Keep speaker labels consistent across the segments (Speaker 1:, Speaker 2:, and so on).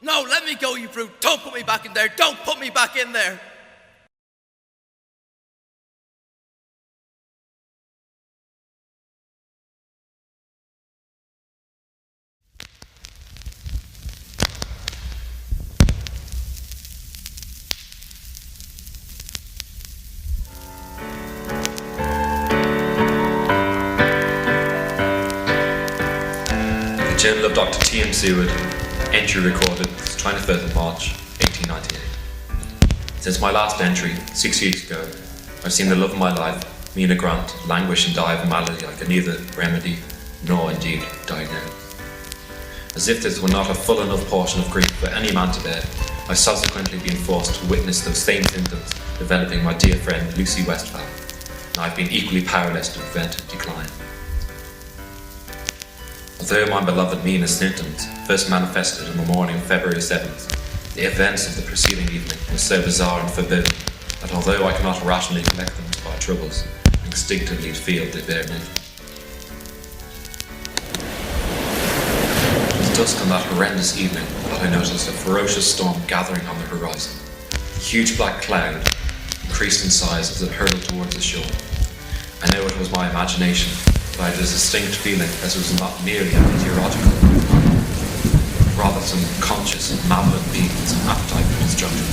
Speaker 1: No, let me go, you brute. Don't put me back in there. Don't put me back in there.
Speaker 2: Journal of Dr. T.M. Seward, entry recorded 23rd of March, 1898. Since my last entry, 6 weeks ago, I've seen the love of my life, Mina Grant, languish and die of a malady I could neither remedy nor indeed diagnose. As if this were not a full enough portion of grief for any man to bear, I've subsequently been forced to witness those same symptoms developing my dear friend Lucy Westphal, and I've been equally powerless to prevent decline. Although my beloved Mina's symptoms first manifested on the morning of February 7th, the events of the preceding evening were so bizarre and foreboding that although I cannot rationally connect them to my troubles, I instinctively feel they bear me. It was dusk on that horrendous evening that I noticed a ferocious storm gathering on the horizon. The huge black cloud increased in size as it hurtled towards the shore. I know it was my imagination, but I had a distinct feeling that it was not merely a meteorological phenomenon, rather some conscious and malevolent being with some appetite for destruction.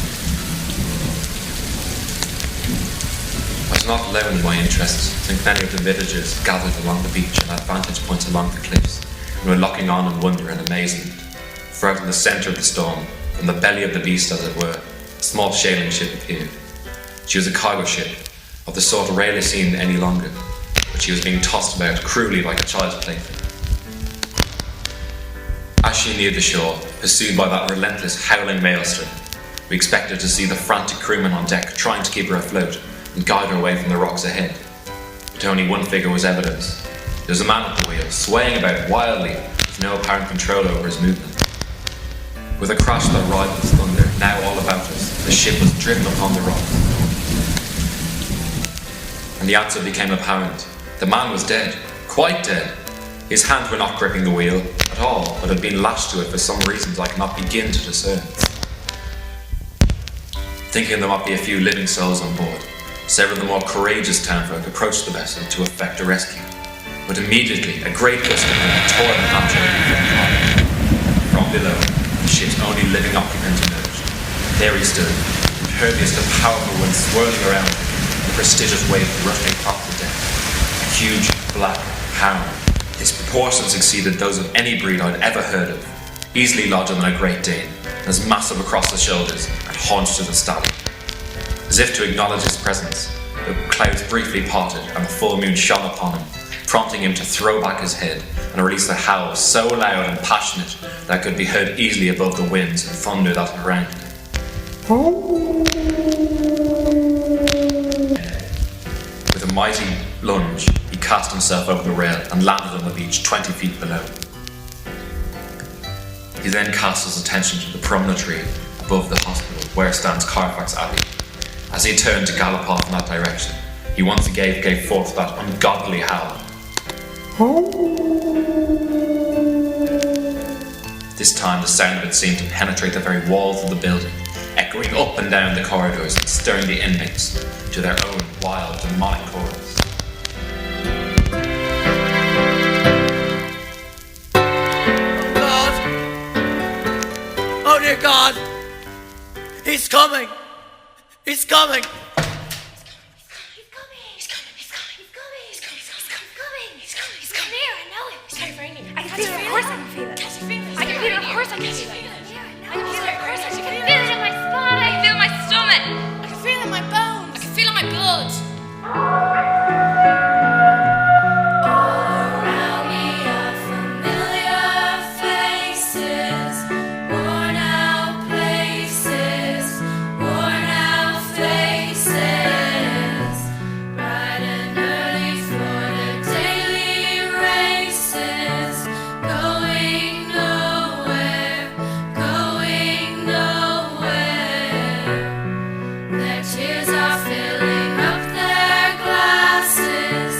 Speaker 2: I was not alone in my interests, since many of the villagers gathered along the beach and at vantage points along the cliffs, and were looking on in wonder and amazement. For out in the centre of the storm, from the belly of the beast as it were, a small sailing ship appeared. She was a cargo ship, of the sort rarely seen any longer, but she was being tossed about cruelly like a child's plaything. As she neared the shore, pursued by that relentless howling maelstrom, we expected to see the frantic crewmen on deck trying to keep her afloat and guide her away from the rocks ahead. But only one figure was evident. There was a man at the wheel, swaying about wildly, with no apparent control over his movement. With a crash that rivaled thunder, now all about us, the ship was driven upon the rocks. And the answer became apparent. The man was dead, quite dead. His hands were not gripping the wheel at all, but had been lashed to it for some reasons I cannot begin to discern. Thinking there might be a few living souls on board, several of the more courageous townfolk approached the vessel to effect a rescue. But immediately, a great gust of wind tore the hatchway from the cargo. From below, the ship's only living occupant emerged. There he stood, impervious to powerful winds swirling around him, the prestigious wave rushing across the deck. A huge, black hound. His proportions exceeded those of any breed I'd ever heard of, easily larger than a Great Dane, and as massive across the shoulders and haunched as a stallion. As if to acknowledge his presence, the clouds briefly parted and the full moon shone upon him, prompting him to throw back his head and release a howl so loud and passionate that could be heard easily above the winds and thunder that harangued him. With a mighty lunge, he cast himself over the rail and landed on the beach 20 feet below. He then cast his attention to the promontory above the hospital where stands Carfax Abbey. As he turned to gallop off in that direction, he once again gave forth that ungodly howl. This time the sound of it seemed to penetrate the very walls of the building, echoing up and down the corridors and stirring the inmates to their own wild, demonic chorus.
Speaker 1: Oh dear God! He's coming! He's coming!
Speaker 3: Their tears are filling up their glasses.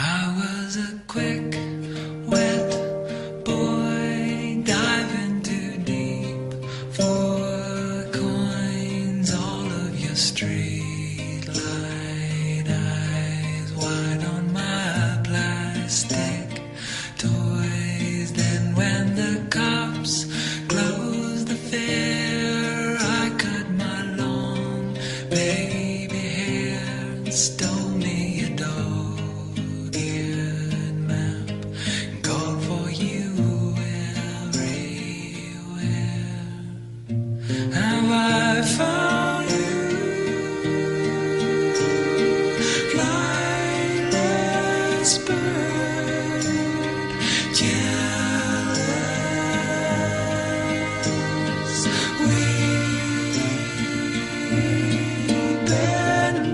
Speaker 3: I was a quick, wet boy diving too deep for coins. All of your street light eyes wide on my plastic toys. Then when the cops closed the fair, I cut my long baby hair and stole me a dog-eared map and called for you everywhere. Have I found you, flightless bird, jealous, weeping,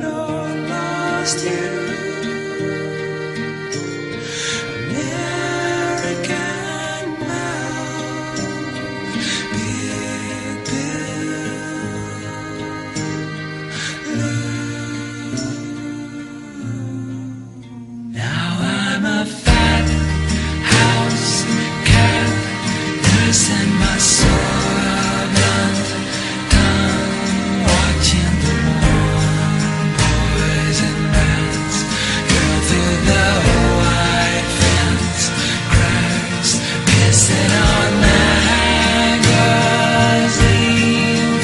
Speaker 3: or lost you? American mouth, big bill. Now I'm a fat house cat, nursing my sore blunt tongue, watching the warm boys and rats go through the white fence cracks, pissing on magazine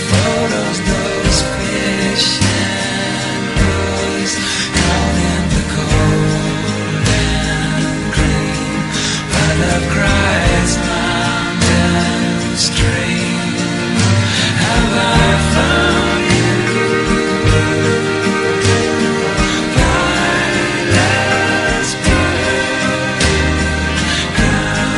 Speaker 3: photos, those fish and boys down in the cold and clean blood of Christ mountain stream. Have I found you, flightless bird, grounded,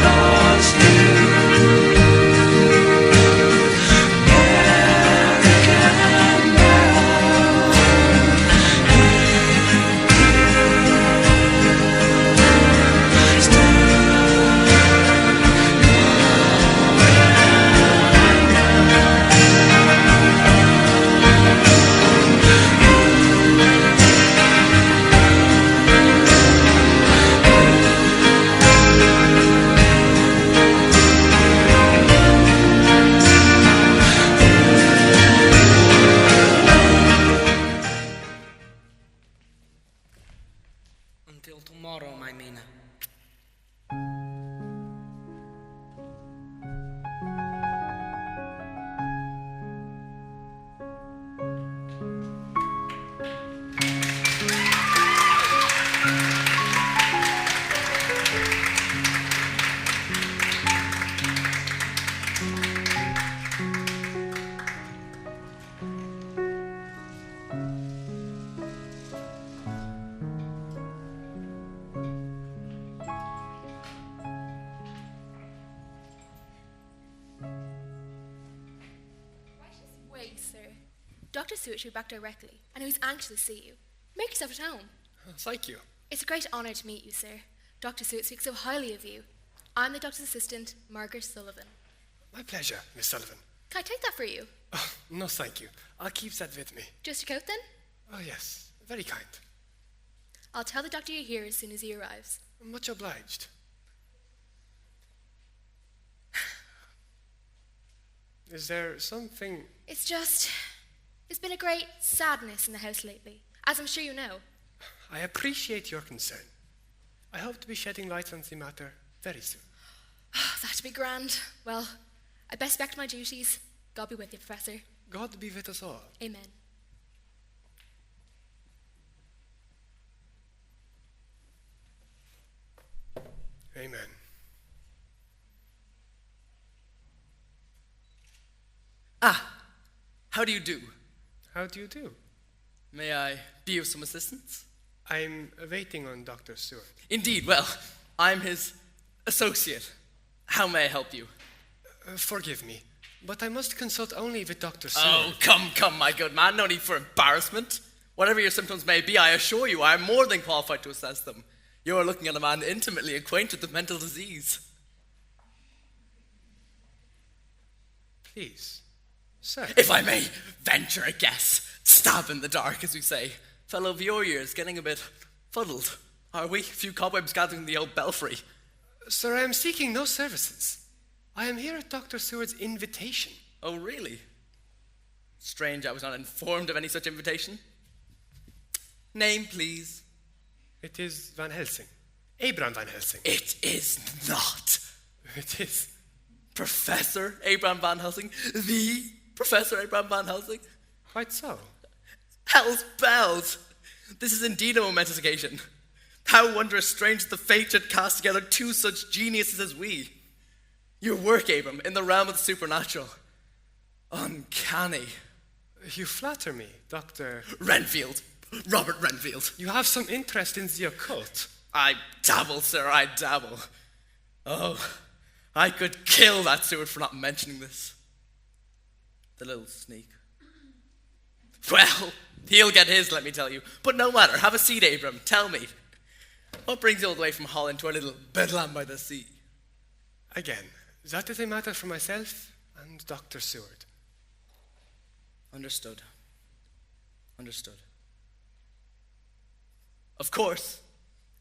Speaker 3: lost you, American
Speaker 1: Until tomorrow, my Mina.
Speaker 4: Wait, sir. Dr. Seward should be back directly, and he was anxious to see you. Make yourself at home.
Speaker 5: Thank you.
Speaker 4: It's a great honour to meet you, sir. Dr. Seward speaks so highly of you. I'm the doctor's assistant, Margaret Sullivan.
Speaker 5: My pleasure, Miss Sullivan.
Speaker 4: Can I take that for you?
Speaker 5: Oh, no, thank you. I'll keep that with me.
Speaker 4: Just your coat, then?
Speaker 5: Oh, yes. Very kind.
Speaker 4: I'll tell the doctor you're here as soon as he arrives.
Speaker 5: Much obliged. Is there something...
Speaker 4: It's just... There's been a great sadness in the house lately, as I'm sure you know.
Speaker 5: I appreciate your concern. I hope to be shedding light on the matter very soon.
Speaker 4: That'd be grand. Well, I best back to my duties. God be with you, Professor.
Speaker 5: God be with us all.
Speaker 4: Amen.
Speaker 5: Amen.
Speaker 1: Ah, how do you do?
Speaker 5: How do you do?
Speaker 1: May I be of some assistance?
Speaker 5: I'm waiting on Dr. Seward.
Speaker 1: Indeed, well, I'm his associate. How may I help you?
Speaker 5: Forgive me, but I must consult only with Dr. Seward.
Speaker 1: Oh, come, my good man. No need for embarrassment. Whatever your symptoms may be, I assure you I am more than qualified to assess them. You are looking at a man intimately acquainted with mental disease.
Speaker 5: Please, sir.
Speaker 1: If I may venture a guess, stab in the dark, as we say. Fellow of your years getting a bit fuddled, are we? A few cobwebs gathering in the old belfry.
Speaker 5: Sir, I am seeking no services. I am here at Dr. Seward's invitation.
Speaker 1: Oh, really? Strange I was not informed of any such invitation. Name, please.
Speaker 5: It is Van Helsing. Abraham Van Helsing.
Speaker 1: It is not.
Speaker 5: It is.
Speaker 1: Professor Abraham Van Helsing? The Professor Abraham Van Helsing?
Speaker 5: Quite so.
Speaker 1: Hell's bells! This is indeed a momentous occasion. How wondrous strange the fate should cast together two such geniuses as we. Your work, Abram, in the realm of the supernatural. Uncanny.
Speaker 5: You flatter me, Dr.
Speaker 1: Renfield. Robert Renfield.
Speaker 5: You have some interest in the occult.
Speaker 1: I dabble, sir, I dabble. Oh, I could kill that Seward for not mentioning this. The little sneak. Well, he'll get his, let me tell you. But no matter, have a seat, Abram. Tell me, what brings you all the way from Holland to our little bedlam by the sea?
Speaker 5: Again, that is a matter for myself and Dr. Seward.
Speaker 1: Understood. Understood. Of course,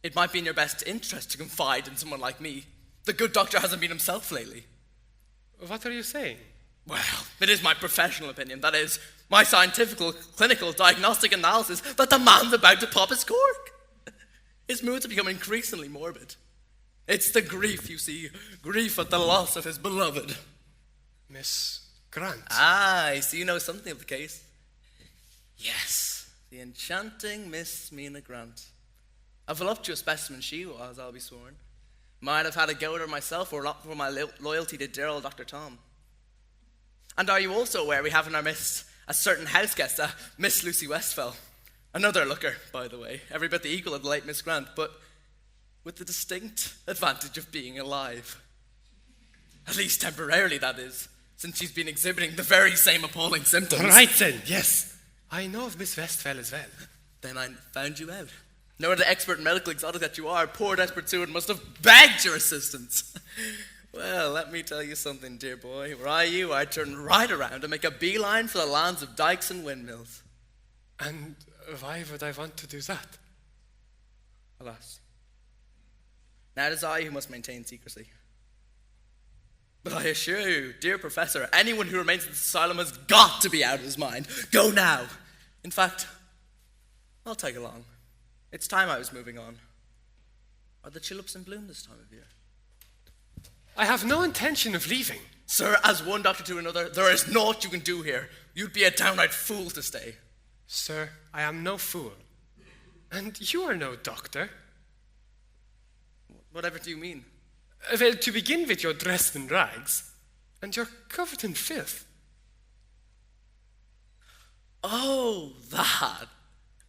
Speaker 1: it might be in your best interest to confide in someone like me. The good doctor hasn't been himself lately.
Speaker 5: What are you saying?
Speaker 1: Well, it is my professional opinion, that is, my scientific, clinical, diagnostic analysis, that the man's about to pop his cork. His moods have become increasingly morbid. It's the grief, you see, grief at the loss of his beloved.
Speaker 5: Miss Grant.
Speaker 1: Ah, I see you know something of the case. Yes, the enchanting Miss Mina Grant. A voluptuous specimen she was, I'll be sworn. Might have had a go at her myself were not for my loyalty to dear old Dr. Tom. And are you also aware we have in our midst a certain house guest, Miss Lucy Westfell? Another looker, by the way, every bit the equal of the late Miss Grant, but with the distinct advantage of being alive. At least temporarily, that is, since she's been exhibiting the very same appalling symptoms.
Speaker 5: Right then, yes. I know of Miss Westfell as well.
Speaker 1: Then I found you out. No other expert medical exotic that you are, poor desperate Seward must have begged your assistance. Well, let me tell you something, dear boy. Were I you, I'd turn right around and make a beeline for the lands of dikes and windmills.
Speaker 5: And why would I want to do that?
Speaker 1: Alas. Now it is I who must maintain secrecy. But I assure you, dear Professor, anyone who remains in this asylum has got to be out of his mind. Go now. In fact, I'll tag along. It's time I was moving on. Are the tulips in bloom this time of year?
Speaker 5: I have no intention of leaving.
Speaker 1: Sir, as one doctor to another, there is naught you can do here. You'd be a downright fool to stay.
Speaker 5: Sir, I am no fool. And you are no doctor.
Speaker 1: Whatever do you mean?
Speaker 5: Well, to begin with, you're dressed in rags, and you're covered in filth.
Speaker 1: Oh, that.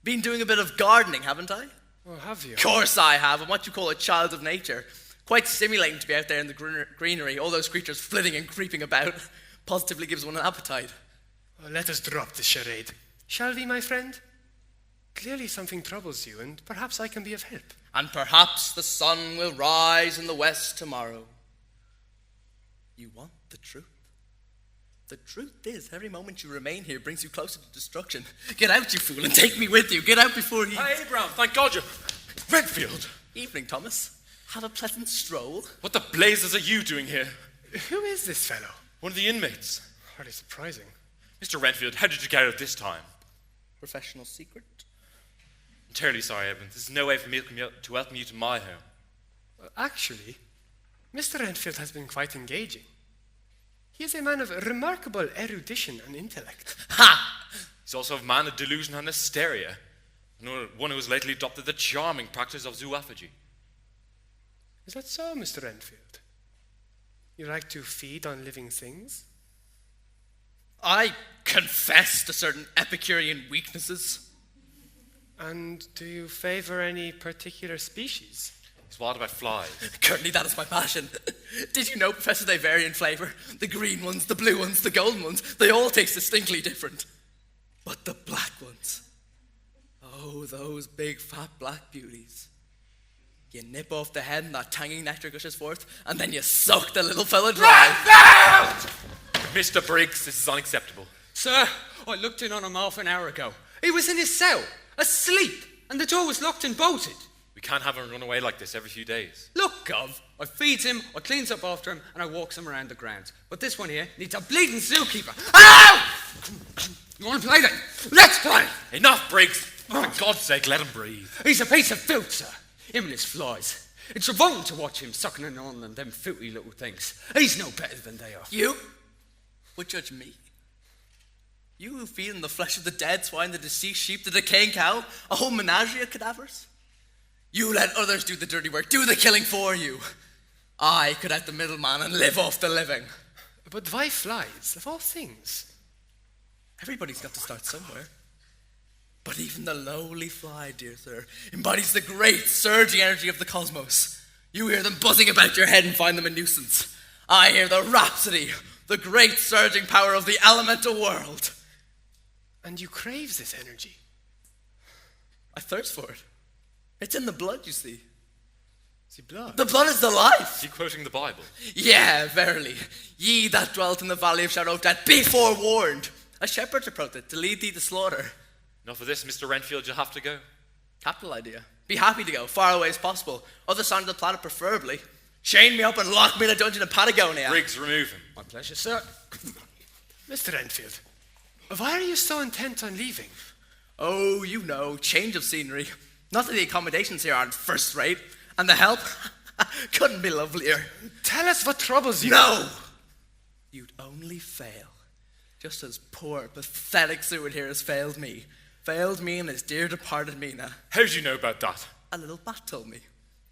Speaker 1: Been doing a bit of gardening, haven't I?
Speaker 5: Oh, have you?
Speaker 1: Of course I have. I'm what you call a child of nature. Quite stimulating to be out there in the greenery, all those creatures flitting and creeping about. Positively gives one an appetite.
Speaker 5: Well, let us drop the charade. Shall we, my friend? Clearly something troubles you, and perhaps I can be of help.
Speaker 1: And perhaps the sun will rise in the west tomorrow. You want the truth? The truth is, every moment you remain here brings you closer to destruction. Get out, you fool, and take me with you. Get out before he...
Speaker 6: Hi, Abraham, thank God you're... Renfield!
Speaker 1: Evening, Thomas. Have a pleasant stroll.
Speaker 6: What the blazes are you doing here?
Speaker 5: Who is this fellow?
Speaker 6: One of the inmates.
Speaker 5: Hardly surprising.
Speaker 6: Mr. Renfield, how did you get out this time?
Speaker 1: Professional secret.
Speaker 6: I'm terribly sorry, Edmund. There's no way for me to welcome you to my home.
Speaker 5: Actually, Mr. Renfield has been quite engaging. He is a man of remarkable erudition and intellect.
Speaker 1: Ha!
Speaker 6: He's also a man of delusion and hysteria. And one who has lately adopted the charming practice of zoophagy.
Speaker 5: Is that so, Mr. Renfield? You like to feed on living things?
Speaker 1: I confess to certain Epicurean weaknesses.
Speaker 5: And do you favor any particular species?
Speaker 6: He's wild about flies.
Speaker 1: Currently, that is my passion. Did you know, Professor, they vary in flavour? The green ones, the blue ones, the golden ones, they all taste distinctly different. But the black ones, oh, those big fat black beauties. You nip off the head and that tangy nectar gushes forth, and then you suck the little fella dry.
Speaker 6: Renfield! Mr. Briggs, this is unacceptable.
Speaker 7: Sir, I looked in on him half an hour ago. He was in his cell, asleep, and the door was locked and bolted.
Speaker 6: We can't have him run away like this every few days.
Speaker 7: Look, Gov, I feeds him, I cleans up after him, and I walks him around the grounds. But this one here needs a bleeding zookeeper. Ow! You want to play then? Let's play!
Speaker 6: Enough, Briggs! For God's sake, let him breathe.
Speaker 7: He's a piece of filth, sir. Him and his flies. It's revolting to watch him sucking on them filthy little things. He's no better than they are.
Speaker 1: You would judge me? You who feed on the flesh of the dead swine, the deceased sheep, the decaying cow, a whole menagerie of cadavers? You let others do the dirty work, do the killing for you. I could out the middleman and live off the living.
Speaker 5: But why flies, of all things?
Speaker 1: Everybody's got to start somewhere. But even the lowly fly, dear sir, embodies the great surging energy of the cosmos. You hear them buzzing about your head and find them a nuisance. I hear the rhapsody, the great surging power of the elemental world.
Speaker 5: And you crave this energy.
Speaker 1: I thirst for it. It's in the blood, you see.
Speaker 5: The blood.
Speaker 1: The blood is the life.
Speaker 6: Is he quoting the Bible?
Speaker 1: Yeah, verily. Ye that dwelt in the valley of shadow of death, be forewarned. A shepherd approached it to lead thee to slaughter.
Speaker 6: Enough of this, Mr. Renfield, you'll have to go.
Speaker 1: Capital idea. Be happy to go, far away as possible. Other side of the planet preferably. Chain me up and lock me in a dungeon in Patagonia.
Speaker 6: Briggs, remove him.
Speaker 7: My pleasure, sir.
Speaker 5: Mr. Renfield, why are you so intent on leaving?
Speaker 1: Oh, you know, change of scenery. Not that the accommodations here aren't first rate, and the help couldn't be lovelier.
Speaker 5: Tell us what troubles you.
Speaker 1: No! You'd only fail. Just as poor, pathetic Seward here has failed me. Failed me and his dear departed Mina.
Speaker 6: How do you know about that?
Speaker 1: A little bat told me.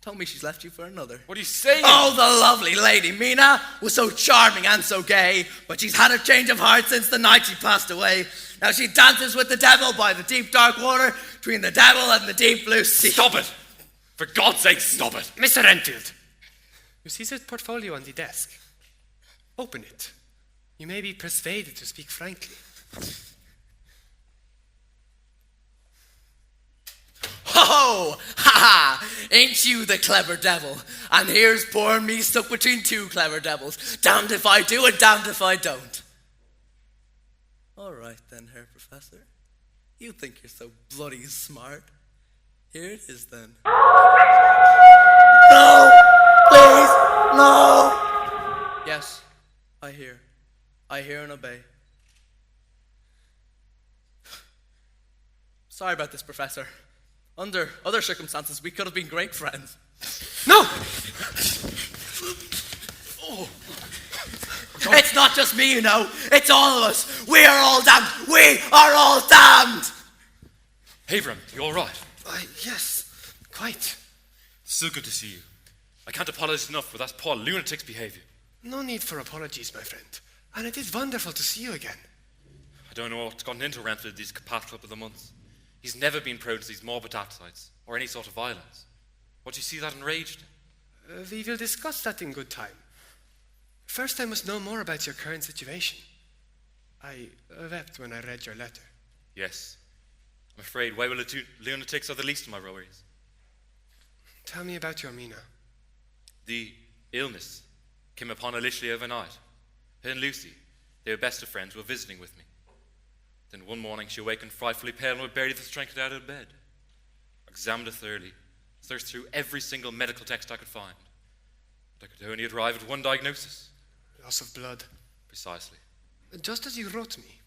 Speaker 1: Told me she's left you for another.
Speaker 6: What are you saying?
Speaker 1: Oh, the lovely lady Mina was so charming and so gay, but she's had a change of heart since the night she passed away. Now she dances with the devil by the deep dark water between the devil and the deep blue sea.
Speaker 6: Stop it! For God's sake, stop it!
Speaker 5: Mr. Renfield, you see that portfolio on the desk? Open it. You may be persuaded to speak frankly.
Speaker 1: Ho! Ha ha! Ain't you the clever devil? And here's poor me stuck between two clever devils. Damned if I do and damned if I don't. All right then, Herr Professor. You think you're so bloody smart. Here it is then. No! Please! No! Yes, I hear. I hear and obey. Sorry about this, Professor. Under other circumstances, we could have been great friends.
Speaker 5: No!
Speaker 1: Oh. It's not just me, you know. It's all of us. We are all damned. We are all damned.
Speaker 6: Abram, you all right?
Speaker 5: Yes, quite.
Speaker 6: Still good to see you. I can't apologize enough for that poor lunatic's behaviour.
Speaker 5: No need for apologies, my friend. And it is wonderful to see you again.
Speaker 6: I don't know what's gotten into Renfield these past couple of months. He's never been prone to these morbid appetites or any sort of violence. What do you see that enraged him?
Speaker 5: We will discuss that in good time. First, I must know more about your current situation. I wept when I read your letter.
Speaker 6: Yes. I'm afraid way will the two lunatics are the least of my worries.
Speaker 5: Tell me about your Mina.
Speaker 6: The illness came upon her literally overnight. Her and Lucy, they were best of friends, were visiting with me. Then one morning she awakened frightfully pale and would barely the strength to get out of bed. I examined her thoroughly, searched through every single medical text I could find. But I could only arrive at one diagnosis.
Speaker 5: Loss of blood.
Speaker 6: Precisely.
Speaker 5: Just as you wrote me.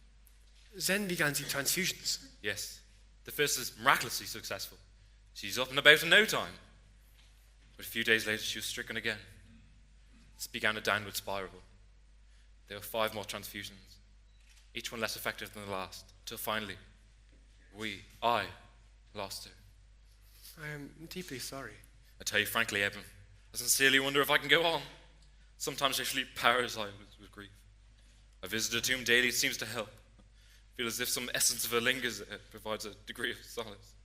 Speaker 5: Then began the transfusions.
Speaker 6: Yes. The first is miraculously successful. She's up and about in no time. But a few days later she was stricken again. This began a downward spiral. There were 5 more transfusions, each one less effective than the last, until finally, I lost her.
Speaker 5: I am deeply sorry.
Speaker 6: I tell you frankly, Eben, I sincerely wonder if I can go on. Sometimes I sleep parasite with grief. I visit her tomb daily, it seems to help. I feel as if some essence of her lingers, it provides a degree of solace.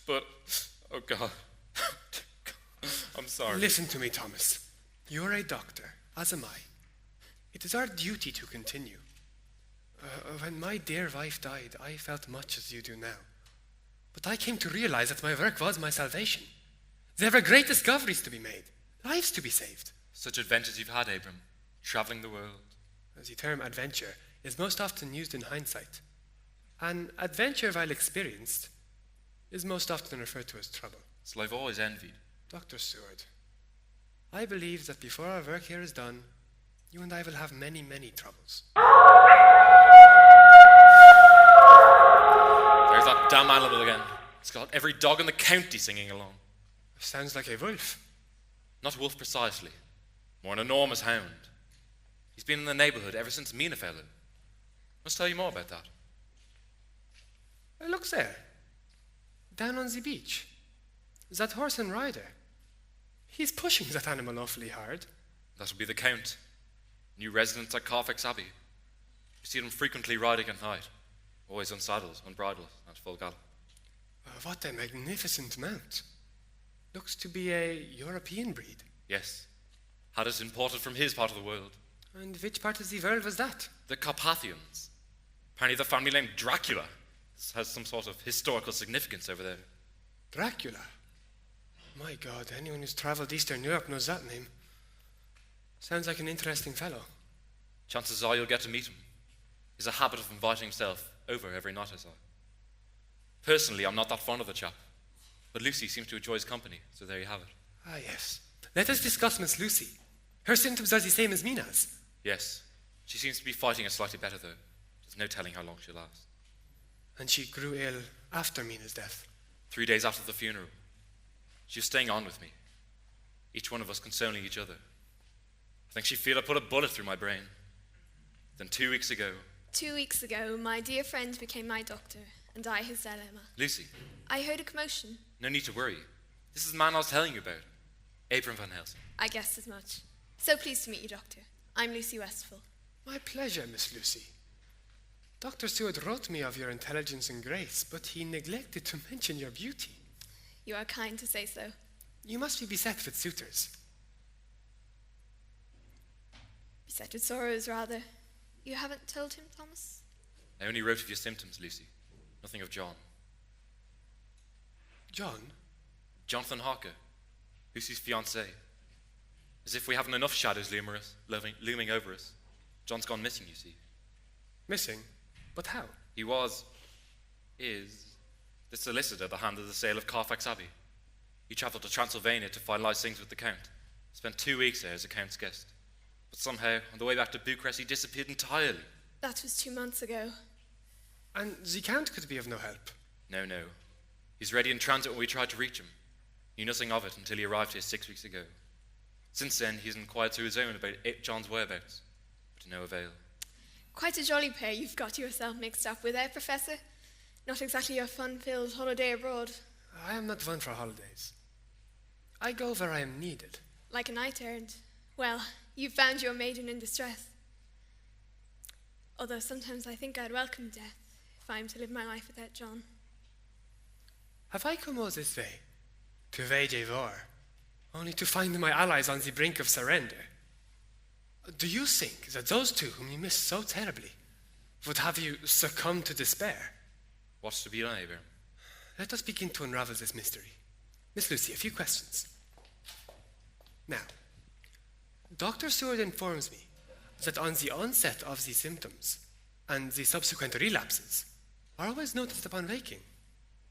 Speaker 6: But, oh God, I'm sorry.
Speaker 5: Listen to me, Thomas. You're a doctor, as am I. It is our duty to continue. When my dear wife died, I felt much as you do now. But I came to realize that my work was my salvation. There were great discoveries to be made, lives to be saved.
Speaker 6: Such adventures you've had, Abram, travelling the world.
Speaker 5: The term adventure is most often used in hindsight. An adventure, while experienced, is most often referred to as trouble.
Speaker 6: So I've always envied.
Speaker 5: Dr. Seward, I believe that before our work here is done, you and I will have many, many troubles.
Speaker 6: There's that damn animal again. It's got every dog in the county singing along.
Speaker 5: Sounds like a wolf.
Speaker 6: Not a wolf precisely, more an enormous hound. He's been in the neighbourhood ever since Mina fell in. Must tell you more about that.
Speaker 5: Look there. Down on the beach. That horse and rider. He's pushing that animal awfully hard.
Speaker 6: That'll be the Count, new resident at Carfax Abbey. You see them frequently riding at night, always unsaddled, unbridled, at full gallop.
Speaker 5: What a magnificent mount. Looks to be a European breed.
Speaker 6: Yes, had it imported from his part of the world.
Speaker 5: And which part of the world was that?
Speaker 6: The Carpathians. Apparently the family named Dracula has some sort of historical significance over there.
Speaker 5: Dracula? My God, anyone who's travelled Eastern Europe knows that name. Sounds like an interesting fellow.
Speaker 6: Chances are you'll get to meet him. He's a habit of inviting himself over every night or so. Personally, I'm not that fond of the chap, but Lucy seems to enjoy his company, so there you have it.
Speaker 5: Ah, yes. Let us discuss Miss Lucy. Her symptoms are the same as Mina's.
Speaker 6: Yes, she seems to be fighting it slightly better though. There's no telling how long she'll last.
Speaker 5: And she grew ill after Mina's death.
Speaker 6: 3 days after the funeral, she was staying on with me. Each one of us consoling each other. I think she feared I put a bullet through my brain. Then 2 weeks ago...
Speaker 4: 2 weeks ago, my dear friend became my doctor, and I his dilemma.
Speaker 6: Lucy,
Speaker 4: I heard a commotion.
Speaker 6: no need to worry. This is the man I was telling you about. Abram van Helsing.
Speaker 4: I guessed as much. So pleased to meet you, Doctor. I'm Lucy Westphal.
Speaker 5: My pleasure, Miss Lucy. Dr. Seward wrote me of your intelligence and grace, but he neglected to mention your beauty.
Speaker 4: You are kind to say so.
Speaker 5: You must be beset with suitors.
Speaker 4: Beset with sorrows, rather. You haven't told him, Thomas?
Speaker 6: I only wrote of your symptoms, Lucy. Nothing of John.
Speaker 5: John?
Speaker 6: Jonathan Harker, Lucy's fiancé. As if we haven't enough shadows looming over us. John's gone missing, you see.
Speaker 5: Missing? But how?
Speaker 6: He is, the solicitor at the hand of the sale of Carfax Abbey. He travelled to Transylvania to finalise things with the Count. Spent 2 weeks there as a Count's guest. But somehow, on the way back to Bucharest, he disappeared entirely.
Speaker 4: That was 2 months ago.
Speaker 5: And the Count could be of no help.
Speaker 6: No. He's ready in transit when we tried to reach him. Knew nothing of it until he arrived here 6 weeks ago. Since then, he's inquired to his own about John's whereabouts, but to no avail.
Speaker 4: Quite a jolly pair you've got yourself mixed up with, Professor? Not exactly a fun-filled holiday abroad.
Speaker 5: I am not one for holidays. I go where I am needed.
Speaker 4: Like a knight errant. Well, you've found your maiden in distress. Although sometimes I think I'd welcome death if I am to live my life without John.
Speaker 5: Have I come all this way to wage a war, only to find my allies on the brink of surrender? Do you think that those two whom you missed so terribly would have you succumb to despair?
Speaker 6: What's to be done, Abram?
Speaker 5: Let us begin to unravel this mystery. Miss Lucy, a few questions. Now, Dr. Seward informs me that on the onset of the symptoms and the subsequent relapses are always noticed upon waking.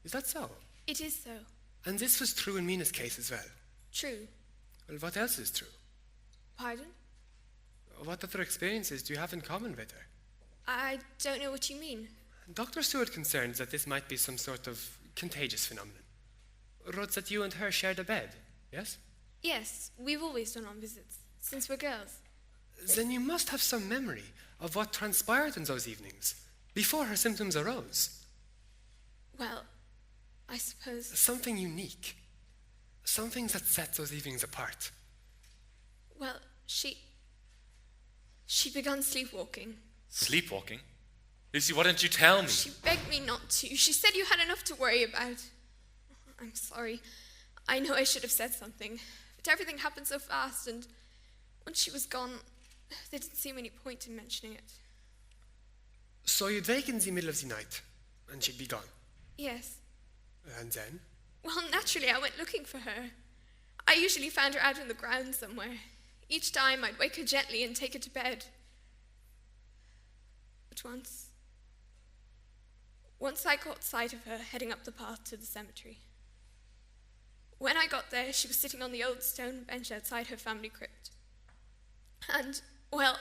Speaker 5: Is that so?
Speaker 4: It is so.
Speaker 5: And this was true in Mina's case as well?
Speaker 4: True.
Speaker 5: Well, what else is true?
Speaker 4: Pardon?
Speaker 5: What other experiences do you have in common with her?
Speaker 4: I don't know what you mean.
Speaker 5: Dr. Seward concerns that this might be some sort of contagious phenomenon. Wrote that you and her shared a bed, yes?
Speaker 4: Yes, we've always done on visits, since we're girls.
Speaker 5: Then you must have some memory of what transpired in those evenings, before her symptoms arose.
Speaker 4: Well, I suppose...
Speaker 5: Something unique. Something that set those evenings apart.
Speaker 4: Well, she began sleepwalking.
Speaker 6: Sleepwalking? Lucy, why didn't you tell me?
Speaker 4: She begged me not to. She said you had enough to worry about. I'm sorry. I know I should have said something. But everything happened so fast, and once she was gone, there didn't seem any point in mentioning it.
Speaker 5: So you'd wake in the middle of the night, and she'd be gone?
Speaker 4: Yes.
Speaker 5: And then?
Speaker 4: Well, naturally, I went looking for her. I usually found her out in the grounds somewhere. Each time, I'd wake her gently and take her to bed. But once I caught sight of her heading up the path to the cemetery. When I got there, she was sitting on the old stone bench outside her family crypt. And, well,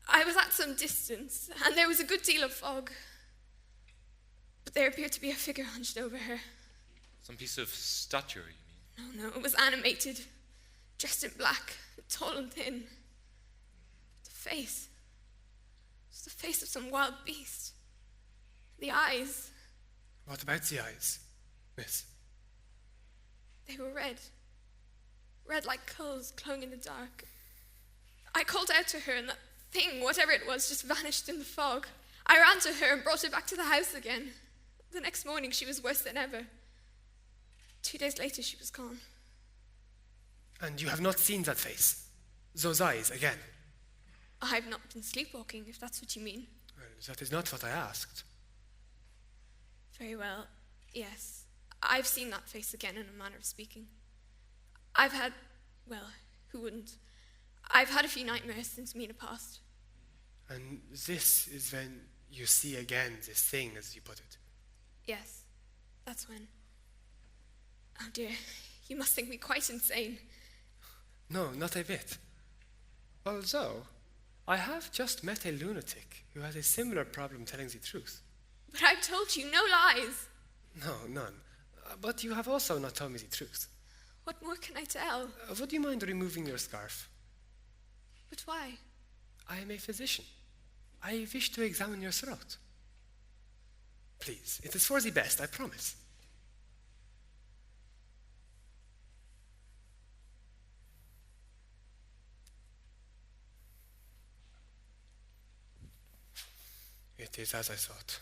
Speaker 4: I was at some distance, and there was a good deal of fog. But there appeared to be a figure hunched over her.
Speaker 6: Some piece of statuary, you mean?
Speaker 4: No, it was animated, dressed in black, tall and thin. The face. It was the face of some wild beast. The eyes.
Speaker 5: What about the eyes, miss?
Speaker 4: They were red. Red like coals glowing in the dark. I called out to her, and that thing, whatever it was, just vanished in the fog. I ran to her and brought her back to the house again. The next morning, she was worse than ever. 2 days later, she was gone.
Speaker 5: And you have not seen that face? Those eyes again?
Speaker 4: I've not been sleepwalking, if that's what you mean.
Speaker 5: Well, that is not what I asked.
Speaker 4: Very well, yes. I've seen that face again, in a manner of speaking. I've had, well, who wouldn't? I've had a few nightmares since Mina passed.
Speaker 5: And this is when you see again this thing, as you put it?
Speaker 4: Yes, that's when. Oh dear, you must think me quite insane.
Speaker 5: No, not a bit. Although, I have just met a lunatic who has a similar problem telling the truth.
Speaker 4: But I've told you, no lies.
Speaker 5: No, none. But you have also not told me the truth.
Speaker 4: What more can I tell?
Speaker 5: Would you mind removing your scarf?
Speaker 4: But why?
Speaker 5: I am a physician. I wish to examine your throat. Please, it is for the best, I promise. It is as I thought.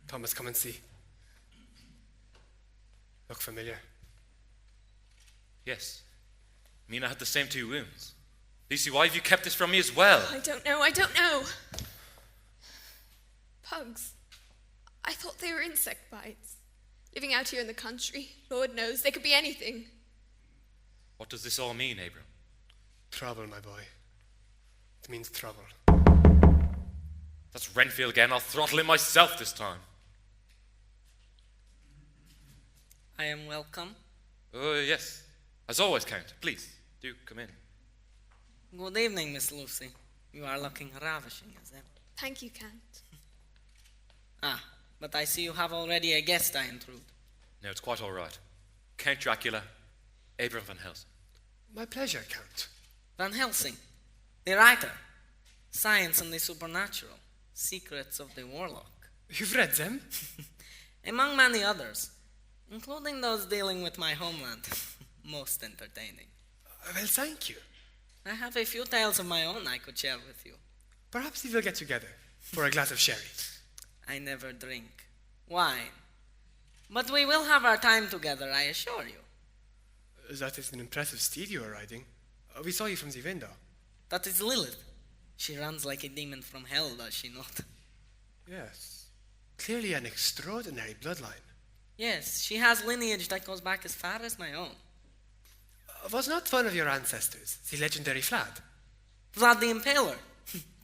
Speaker 5: Thomas, come and see. Look familiar.
Speaker 6: Yes. Mina had the same 2 wounds. Lucy, why have you kept this from me as well?
Speaker 4: I don't know. Pugs. I thought they were insect bites. Living out here in the country, Lord knows, they could be anything.
Speaker 6: What does this all mean, Abram?
Speaker 5: Trouble, my boy. It means trouble.
Speaker 6: That's Renfield again. I'll throttle him myself this time.
Speaker 8: I am welcome.
Speaker 6: Yes. As always, Count. Please, do come in.
Speaker 8: Good evening, Miss Lucy. You are looking ravishing, as ever.
Speaker 4: Thank you, Count.
Speaker 8: But I see you have already a guest, I intrude.
Speaker 6: No, it's quite all right. Count Dracula, Abram van Helsing.
Speaker 5: My pleasure, Count.
Speaker 8: Van Helsing, the writer. Science and the Supernatural. Secrets of the Warlock.
Speaker 5: You've read them?
Speaker 8: Among many others, including those dealing with my homeland. Most entertaining.
Speaker 5: Well, thank you.
Speaker 8: I have a few tales of my own I could share with you.
Speaker 5: Perhaps we will get together for a glass of sherry.
Speaker 8: I never drink wine. But we will have our time together, I assure you.
Speaker 5: That is an impressive steed you are riding. We saw you from the window.
Speaker 8: That is Lilith. She runs like a demon from hell, does she not?
Speaker 5: Yes. Clearly an extraordinary bloodline.
Speaker 8: Yes, she has lineage that goes back as far as my own.
Speaker 5: Was not one of your ancestors the legendary Vlad?
Speaker 8: Vlad the Impaler.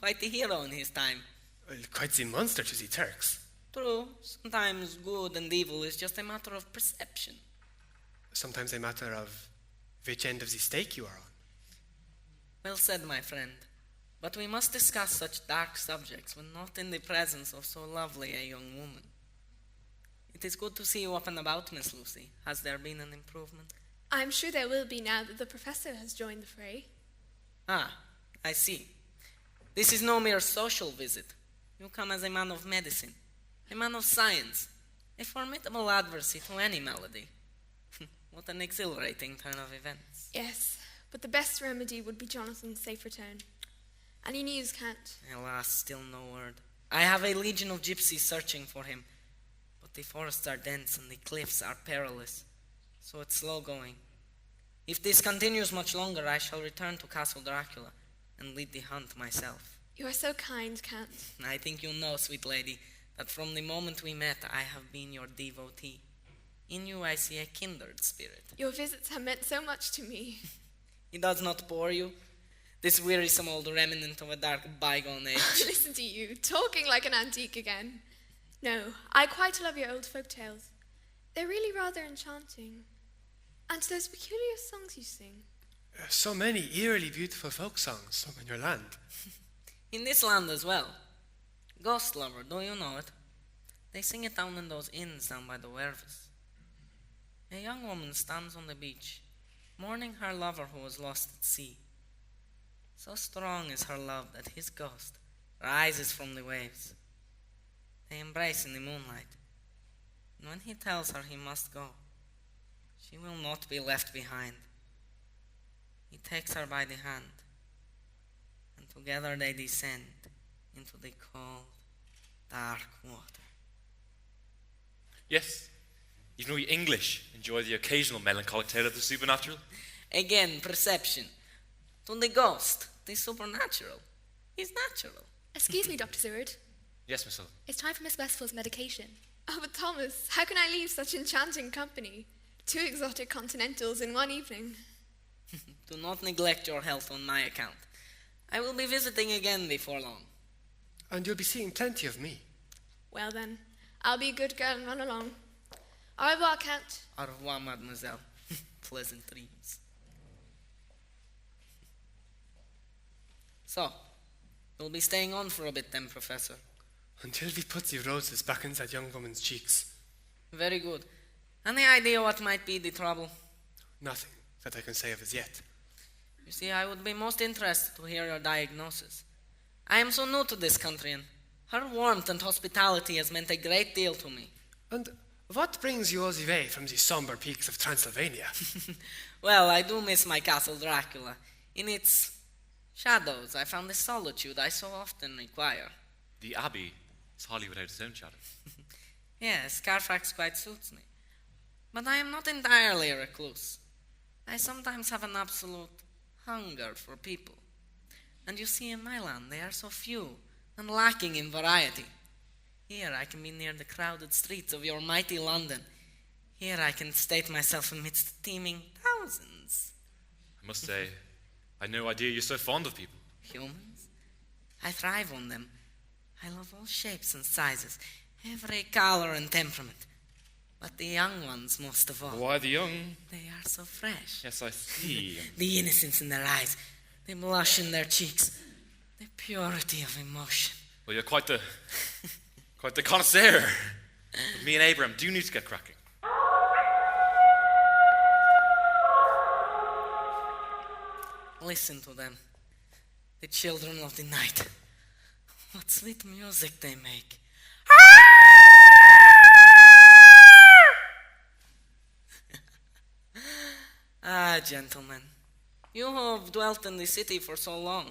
Speaker 8: Quite the hero in his time.
Speaker 5: Well, quite the monster to the Turks.
Speaker 8: True, sometimes good and evil is just a matter of perception.
Speaker 5: Sometimes a matter of which end of the stake you are on.
Speaker 8: Well said, my friend. But we must discuss such dark subjects when not in the presence of so lovely a young woman. It is good to see you up and about, Miss Lucy. Has there been an improvement?
Speaker 4: I'm sure there will be now that the professor has joined the fray.
Speaker 8: I see. This is no mere social visit. You come as a man of medicine, a man of science, a formidable adversary to any malady. What an exhilarating turn of events.
Speaker 4: Yes, but the best remedy would be Jonathan's safe return. Any news, Count?
Speaker 8: Alas, still no word. I have a legion of gypsies searching for him, but the forests are dense and the cliffs are perilous, so it's slow going. If this continues much longer, I shall return to Castle Dracula and lead the hunt myself.
Speaker 4: You are so kind, Count.
Speaker 8: I think you know, sweet lady, that from the moment we met, I have been your devotee. In you I see a kindred spirit.
Speaker 4: Your visits have meant so much to me.
Speaker 8: It does not bore you. This wearisome old remnant of a dark bygone age.
Speaker 4: Listen to you, talking like an antique again. No, I quite love your old folk tales. They're really rather enchanting. And those peculiar songs you sing.
Speaker 5: So many eerily beautiful folk songs sung in your land.
Speaker 8: In this land as well. Ghost Lover, do you know it? They sing it down in those inns down by the Werves. A young woman stands on the beach, mourning her lover who was lost at sea. So strong is her love that his ghost rises from the waves. They embrace in the moonlight, and when he tells her he must go, she will not be left behind. He takes her by the hand, and together they descend into the cold, dark water.
Speaker 6: Yes, even we English enjoy the occasional melancholic tale of the supernatural.
Speaker 8: Again, perception. To the ghost, the supernatural is natural.
Speaker 4: Excuse me, Dr. Seward.
Speaker 6: Yes, Miss Sullivan.
Speaker 4: It's time for Miss Westfall's medication. Oh, but Thomas, how can I leave such enchanting company? 2 exotic continentals in one evening.
Speaker 8: Do not neglect your health on my account. I will be visiting again before long.
Speaker 5: And you'll be seeing plenty of me.
Speaker 4: Well then, I'll be a good girl and run along. Au revoir, Count.
Speaker 8: Au revoir, mademoiselle. Pleasant dreams. So, you'll be staying on for a bit then, Professor.
Speaker 5: Until we put the roses back in that young woman's cheeks.
Speaker 8: Very good. Any idea what might be the trouble?
Speaker 5: Nothing that I can say of as yet.
Speaker 8: You see, I would be most interested to hear your diagnosis. I am so new to this country, and her warmth and hospitality has meant a great deal to me.
Speaker 5: And what brings you all the way from the somber peaks of Transylvania?
Speaker 8: Well, I do miss my castle Dracula. In its shadows, I found the solitude I so often require.
Speaker 6: The Abbey is hardly without its own shadow.
Speaker 8: Yes, Carfax quite suits me. But I am not entirely a recluse. I sometimes have an absolute hunger for people. And you see, in my land, they are so few and lacking in variety. Here I can be near the crowded streets of your mighty London. Here I can state myself amidst teeming thousands.
Speaker 6: I must say, I had no idea you're so fond of people.
Speaker 8: Humans? I thrive on them. I love all shapes and sizes, every color and temperament. But the young ones most of all.
Speaker 6: Why the young?
Speaker 8: They are so fresh.
Speaker 6: Yes, I see.
Speaker 8: The innocence in their eyes, the blush in their cheeks, the purity of emotion.
Speaker 6: Well, you're quite the connoisseur. But me and Abraham do need to get cracking.
Speaker 8: Listen to them, the children of the night. What sweet music they make. Ah, gentlemen, you who have dwelt in the city for so long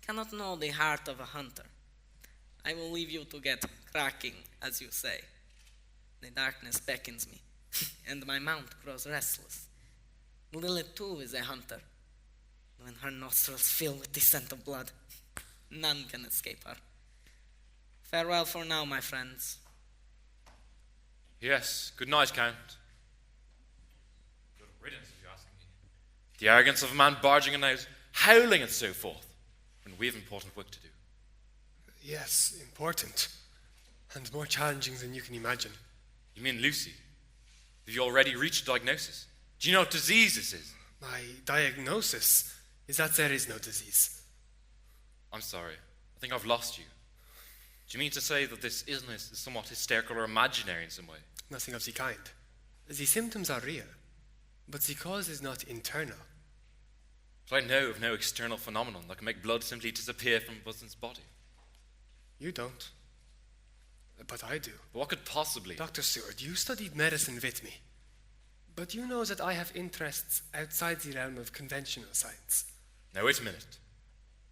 Speaker 8: cannot know the heart of a hunter. I will leave you to get cracking, as you say. The darkness beckons me, and my mount grows restless. Lilith, too, is a hunter. When her nostrils fill with the scent of blood, none can escape her. Farewell for now, my friends.
Speaker 6: Yes, good night, Count. Good riddance, if you ask me. The arrogance of a man barging in out, howling and so forth, when we have important work to do.
Speaker 5: Yes, important. And more challenging than you can imagine.
Speaker 6: You mean Lucy? Have you already reached a diagnosis? Do you know what disease this is?
Speaker 5: My diagnosis is that there is no disease.
Speaker 6: I'm sorry. I think I've lost you. Do you mean to say that this illness is somewhat hysterical or imaginary in some way?
Speaker 5: Nothing of the kind. The symptoms are real, but the cause is not internal.
Speaker 6: But I know of no external phenomenon that can make blood simply disappear from a person's body.
Speaker 5: You don't. But I do.
Speaker 6: But what could possibly...
Speaker 5: Dr. Seward, you studied medicine with me. But you know that I have interests outside the realm of conventional science.
Speaker 6: Now, wait a minute.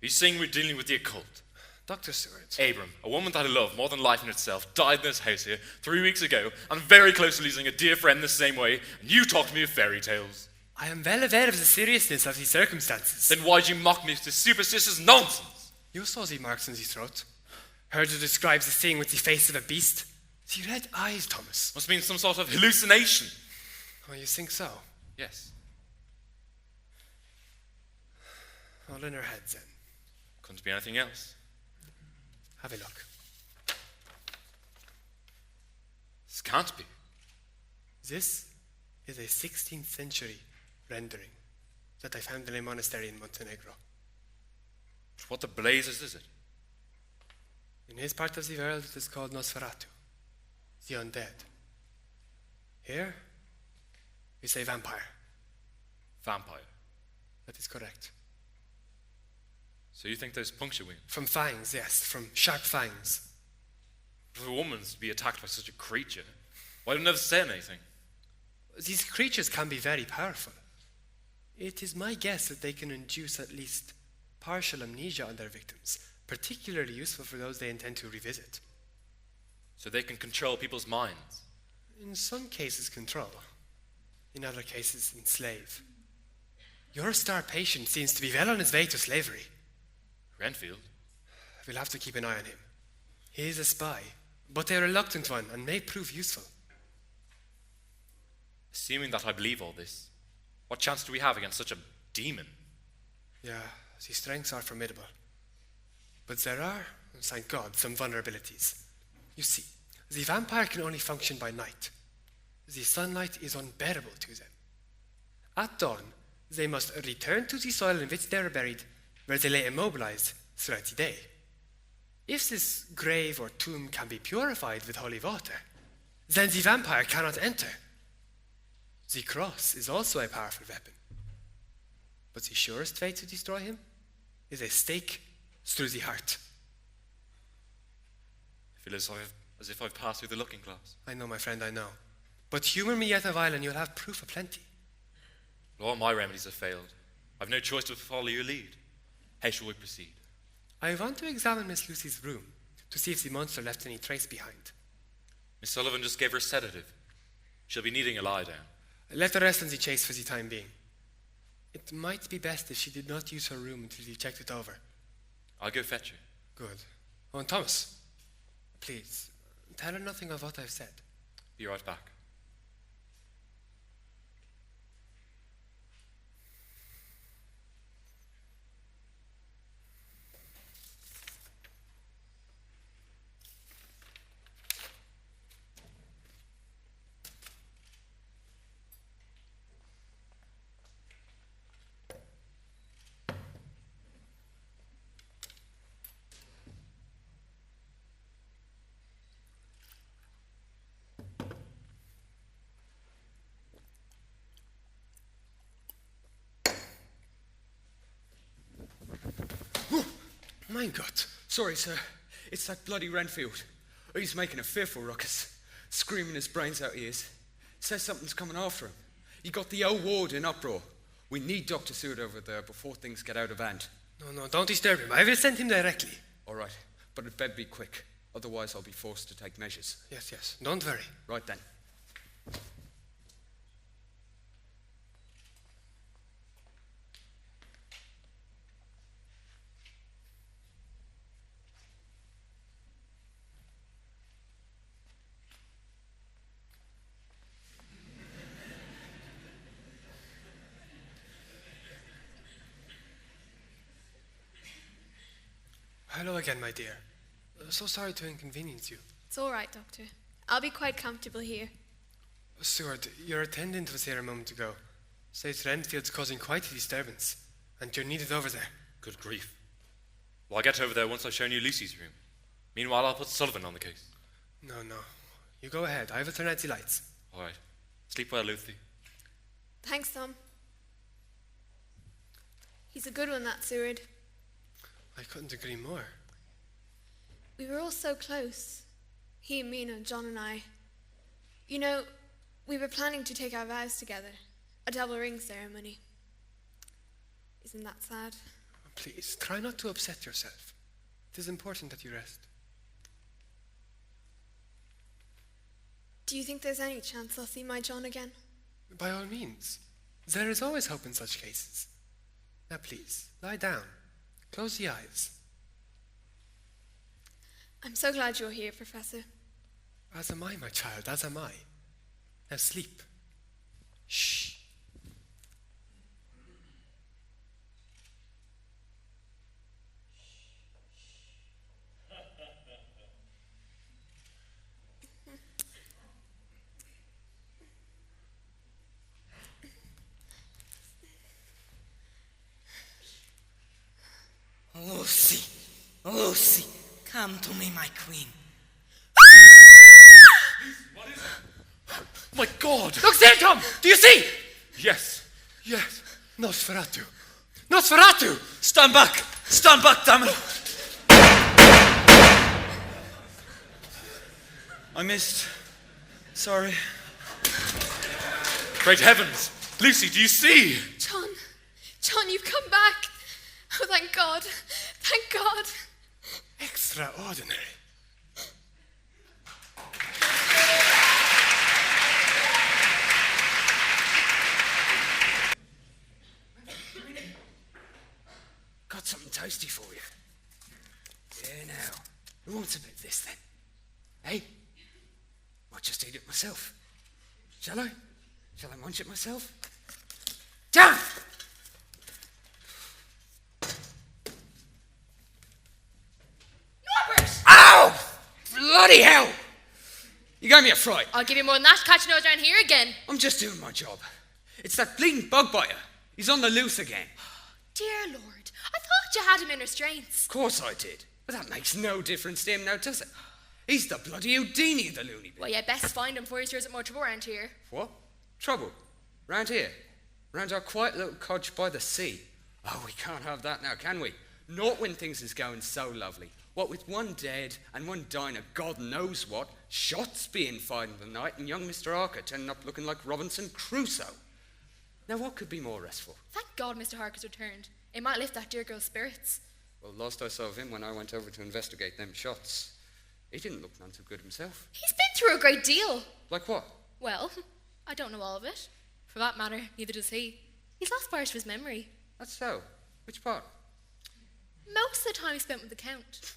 Speaker 6: Are you saying we're dealing with the occult?
Speaker 5: Dr. Seward.
Speaker 6: Abram, a woman that I love more than life in itself, died in this house here 3 weeks ago. I'm very close to losing a dear friend the same way, and you talk to me of fairy tales.
Speaker 5: I am well aware of the seriousness of the circumstances.
Speaker 6: Then why'd you mock me with this superstitious nonsense?
Speaker 5: You saw the marks in the throat. Heard you describe the thing with the face of a beast. The red eyes, Thomas.
Speaker 6: Must mean some sort of hallucination.
Speaker 5: Oh, you think so?
Speaker 6: Yes.
Speaker 5: All in our heads then.
Speaker 6: Couldn't be anything else.
Speaker 5: Have a look.
Speaker 6: This can't be.
Speaker 5: This is a 16th century rendering that I found in a monastery in Montenegro.
Speaker 6: But what the blazes is it?
Speaker 5: In his part of the world, it is called Nosferatu, the undead. Here, we say vampire.
Speaker 6: Vampire.
Speaker 5: That is correct.
Speaker 6: So you think there's puncture wounds?
Speaker 5: From fangs, yes, from sharp fangs.
Speaker 6: For a woman to be attacked by such a creature, why didn't I say anything?
Speaker 5: These creatures can be very powerful. It is my guess that they can induce at least partial amnesia on their victims, particularly useful for those they intend to revisit.
Speaker 6: So they can control people's minds?
Speaker 5: In some cases, control. In other cases, enslave. Your star patient seems to be well on his way to slavery.
Speaker 6: Renfield?
Speaker 5: We'll have to keep an eye on him. He is a spy, but a reluctant one, and may prove useful.
Speaker 6: Assuming that I believe all this, what chance do we have against such a demon?
Speaker 5: Yeah, his strengths are formidable. But there are, thank God, some vulnerabilities. You see, the vampire can only function by night. The sunlight is unbearable to them. At dawn, they must return to the soil in which they are buried, where they lay immobilized throughout the day. If this grave or tomb can be purified with holy water, then the vampire cannot enter. The cross is also a powerful weapon. But the surest way to destroy him is a stake through the heart.
Speaker 6: I feel as if I've passed through the looking glass.
Speaker 5: I know, my friend, I know. But humor me yet a while and you'll have proof aplenty.
Speaker 6: All my remedies have failed. I've no choice but to follow your lead. How shall we proceed?
Speaker 5: I want to examine Miss Lucy's room to see if the monster left any trace behind.
Speaker 6: Miss Sullivan just gave her a sedative. She'll be needing a lie down.
Speaker 5: Let her rest on the chase for the time being. It might be best if she did not use her room until you checked it over.
Speaker 6: I'll go fetch her.
Speaker 5: Good. Oh, and Thomas, please, tell her nothing of what I've said.
Speaker 6: Be right back.
Speaker 5: My God.
Speaker 7: Sorry, sir. It's that bloody Renfield. He's making a fearful ruckus, screaming his brains out ears. Says something's coming after him. He got the whole ward in uproar. We need Dr. Seward over there before things get out of hand.
Speaker 5: No, don't disturb him. I will send him directly.
Speaker 7: All right, but it better be quick. Otherwise, I'll be forced to take measures.
Speaker 5: Yes. Don't worry.
Speaker 7: Right then.
Speaker 5: Hello again, my dear. So sorry to inconvenience you.
Speaker 4: It's all right, Doctor. I'll be quite comfortable here.
Speaker 5: Seward, your attendant was here a moment ago. Says Renfield's causing quite a disturbance, and you're needed over there.
Speaker 6: Good grief. Well, I'll get over there once I've shown you Lucy's room. Meanwhile, I'll put Sullivan on the case.
Speaker 5: No. You go ahead. I will turn out the lights.
Speaker 6: All right. Sleep well, Lucy.
Speaker 4: Thanks, Tom. He's a good one, that Seward.
Speaker 5: I couldn't agree more.
Speaker 4: We were all so close. He and Mina, John and I. You know, we were planning to take our vows together. A double ring ceremony. Isn't that sad?
Speaker 5: Please, try not to upset yourself. It is important that you rest.
Speaker 4: Do you think there's any chance I'll see my John again?
Speaker 5: By all means. There is always hope in such cases. Now please, lie down. Close the eyes.
Speaker 4: I'm so glad you're here, Professor.
Speaker 5: As am I, my child, as am I. Now sleep. Shh.
Speaker 8: Lucy, come to me, my queen.
Speaker 5: My God!
Speaker 7: Look there, Tom! Do you see?
Speaker 6: Yes.
Speaker 5: Yes, Nosferatu. Nosferatu!
Speaker 9: Stand back! Stand back, damn it! I missed. Sorry.
Speaker 6: Great heavens! Lucy, do you see?
Speaker 4: John, John, you've come back. Oh, thank God. Thank God.
Speaker 5: Extraordinary.
Speaker 7: Got something tasty for you. Yeah, now. Who wants a bit of this then? Hey? Might just eat it myself. Shall I? Shall I munch it myself? Down!
Speaker 4: Norbert!
Speaker 7: Ow! Bloody hell! You gave me a fright.
Speaker 4: I'll give you more than that, catch your nose around here again.
Speaker 7: I'm just doing my job. It's that bleeding bug biter. He's on the loose again.
Speaker 4: Dear Lord, I thought you had him in restraints.
Speaker 7: Of course I did. But that makes no difference to him now, does it? He's the bloody Houdini, the loony bin.
Speaker 4: Well, you best find him before he stirs up more trouble around here.
Speaker 7: What? Trouble? Round here? Round our quiet little cottage by the sea? Oh, we can't have that now, can we? Not when things is going so lovely. What with one dead and one dying of God knows what, shots being fired in the night, and young Mr. Harker turning up looking like Robinson Crusoe. Now, what could be more restful?
Speaker 4: Thank God Mr. Harker's returned. It might lift that dear girl's spirits.
Speaker 7: Well, last I saw of him when I went over to investigate them shots, he didn't look none too good himself.
Speaker 4: He's been through a great deal.
Speaker 7: Like what?
Speaker 4: Well, I don't know all of it. For that matter, neither does he. He's lost part of his memory.
Speaker 7: That's so. Which part?
Speaker 4: Most of the time he spent with the Count.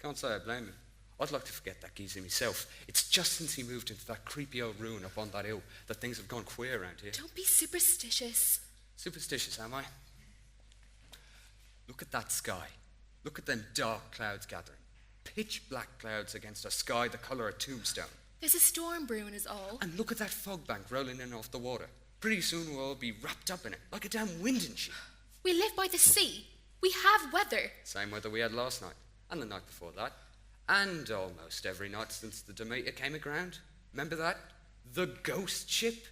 Speaker 7: Can't say I blame him. I'd like to forget that geezer myself. It's just since he moved into that creepy old ruin up on that hill that things have gone queer around here.
Speaker 4: Don't be superstitious.
Speaker 7: Superstitious, am I? Look at that sky. Look at them dark clouds gathering. Pitch black clouds against a sky the colour of tombstone.
Speaker 4: There's a storm brewing is all.
Speaker 7: And look at that fog bank rolling in off the water. Pretty soon we'll all be wrapped up in it, like a damn winding sheet.
Speaker 4: We live by the sea. We have weather.
Speaker 7: Same weather we had last night, and the night before that, and almost every night since the Demeter came aground. Remember that? The ghost ship?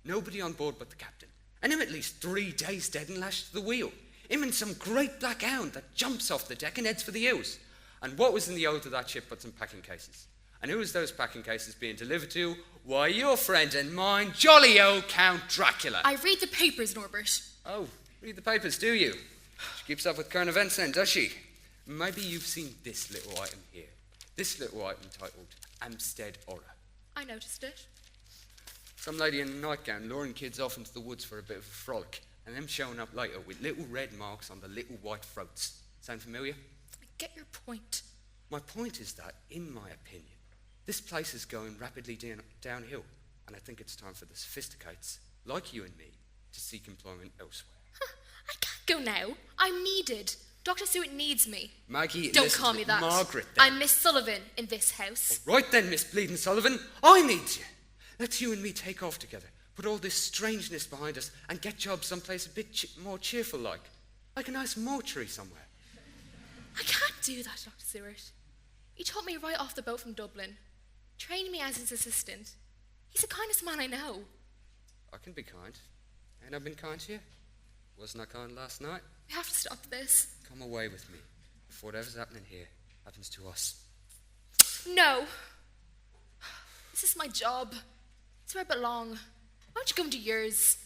Speaker 7: Nobody on board but the captain. And him at least 3 days dead and lashed to the wheel. Him and some great black hound that jumps off the deck and heads for the hills. And what was in the hold of that ship but some packing cases? And who was those packing cases being delivered to? Why, your friend and mine, jolly old Count Dracula.
Speaker 4: I read the papers, Norbert.
Speaker 7: Oh, read the papers, do you? She keeps up with current events then, does she? Maybe you've seen this little item here. This little item titled Hampstead Horror.
Speaker 4: I noticed it.
Speaker 7: Some lady in a nightgown luring kids off into the woods for a bit of a frolic, and them showing up later with little red marks on the little white throats. Sound familiar?
Speaker 4: I get your point.
Speaker 7: My point is that, in my opinion, this place is going rapidly downhill, and I think it's time for the sophisticates, like you and me, to seek employment elsewhere.
Speaker 4: I can't go now. I'm needed. Dr. Seward needs me.
Speaker 7: Maggie,
Speaker 4: Don't
Speaker 7: listen
Speaker 4: call
Speaker 7: to
Speaker 4: me that.
Speaker 7: Margaret, then.
Speaker 4: I'm Miss Sullivan in this house.
Speaker 7: Right then, Miss Bleeding Sullivan, I need you. Let's you and me take off together, put all this strangeness behind us, and get jobs someplace a bit more cheerful like a nice mortuary somewhere.
Speaker 4: I can't do that, Dr. Seward. He taught me right off the boat from Dublin, trained me as his assistant. He's the kindest man I know.
Speaker 7: I can be kind. Ain't I been kind to you? Wasn't I kind last night?
Speaker 4: We have to stop this.
Speaker 7: Come away with me, before whatever's happening here happens to us.
Speaker 4: No. This is my job. It's where I belong. Why don't you come to yours?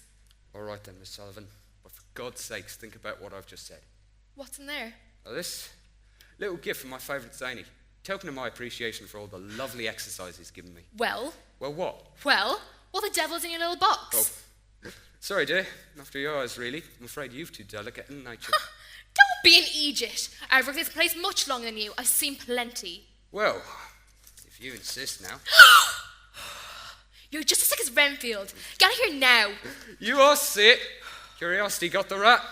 Speaker 7: All right then, Miss Sullivan, but for God's sakes, think about what I've just said.
Speaker 4: What's in there?
Speaker 7: Now this little gift from my favourite Zany, token of my appreciation for all the lovely exercise he's given me.
Speaker 4: Well,
Speaker 7: Well, what?
Speaker 4: what the devil's in your little box?
Speaker 7: Oh, sorry, dear. After your eyes, really. I'm afraid you've too delicate in nature.
Speaker 4: Don't be an Egypt. I've worked this place much longer than you. I've seen plenty.
Speaker 7: Well, if you insist now.
Speaker 4: You're just as sick as Renfield. Get out of here now.
Speaker 7: You are sick. Curiosity got the rat.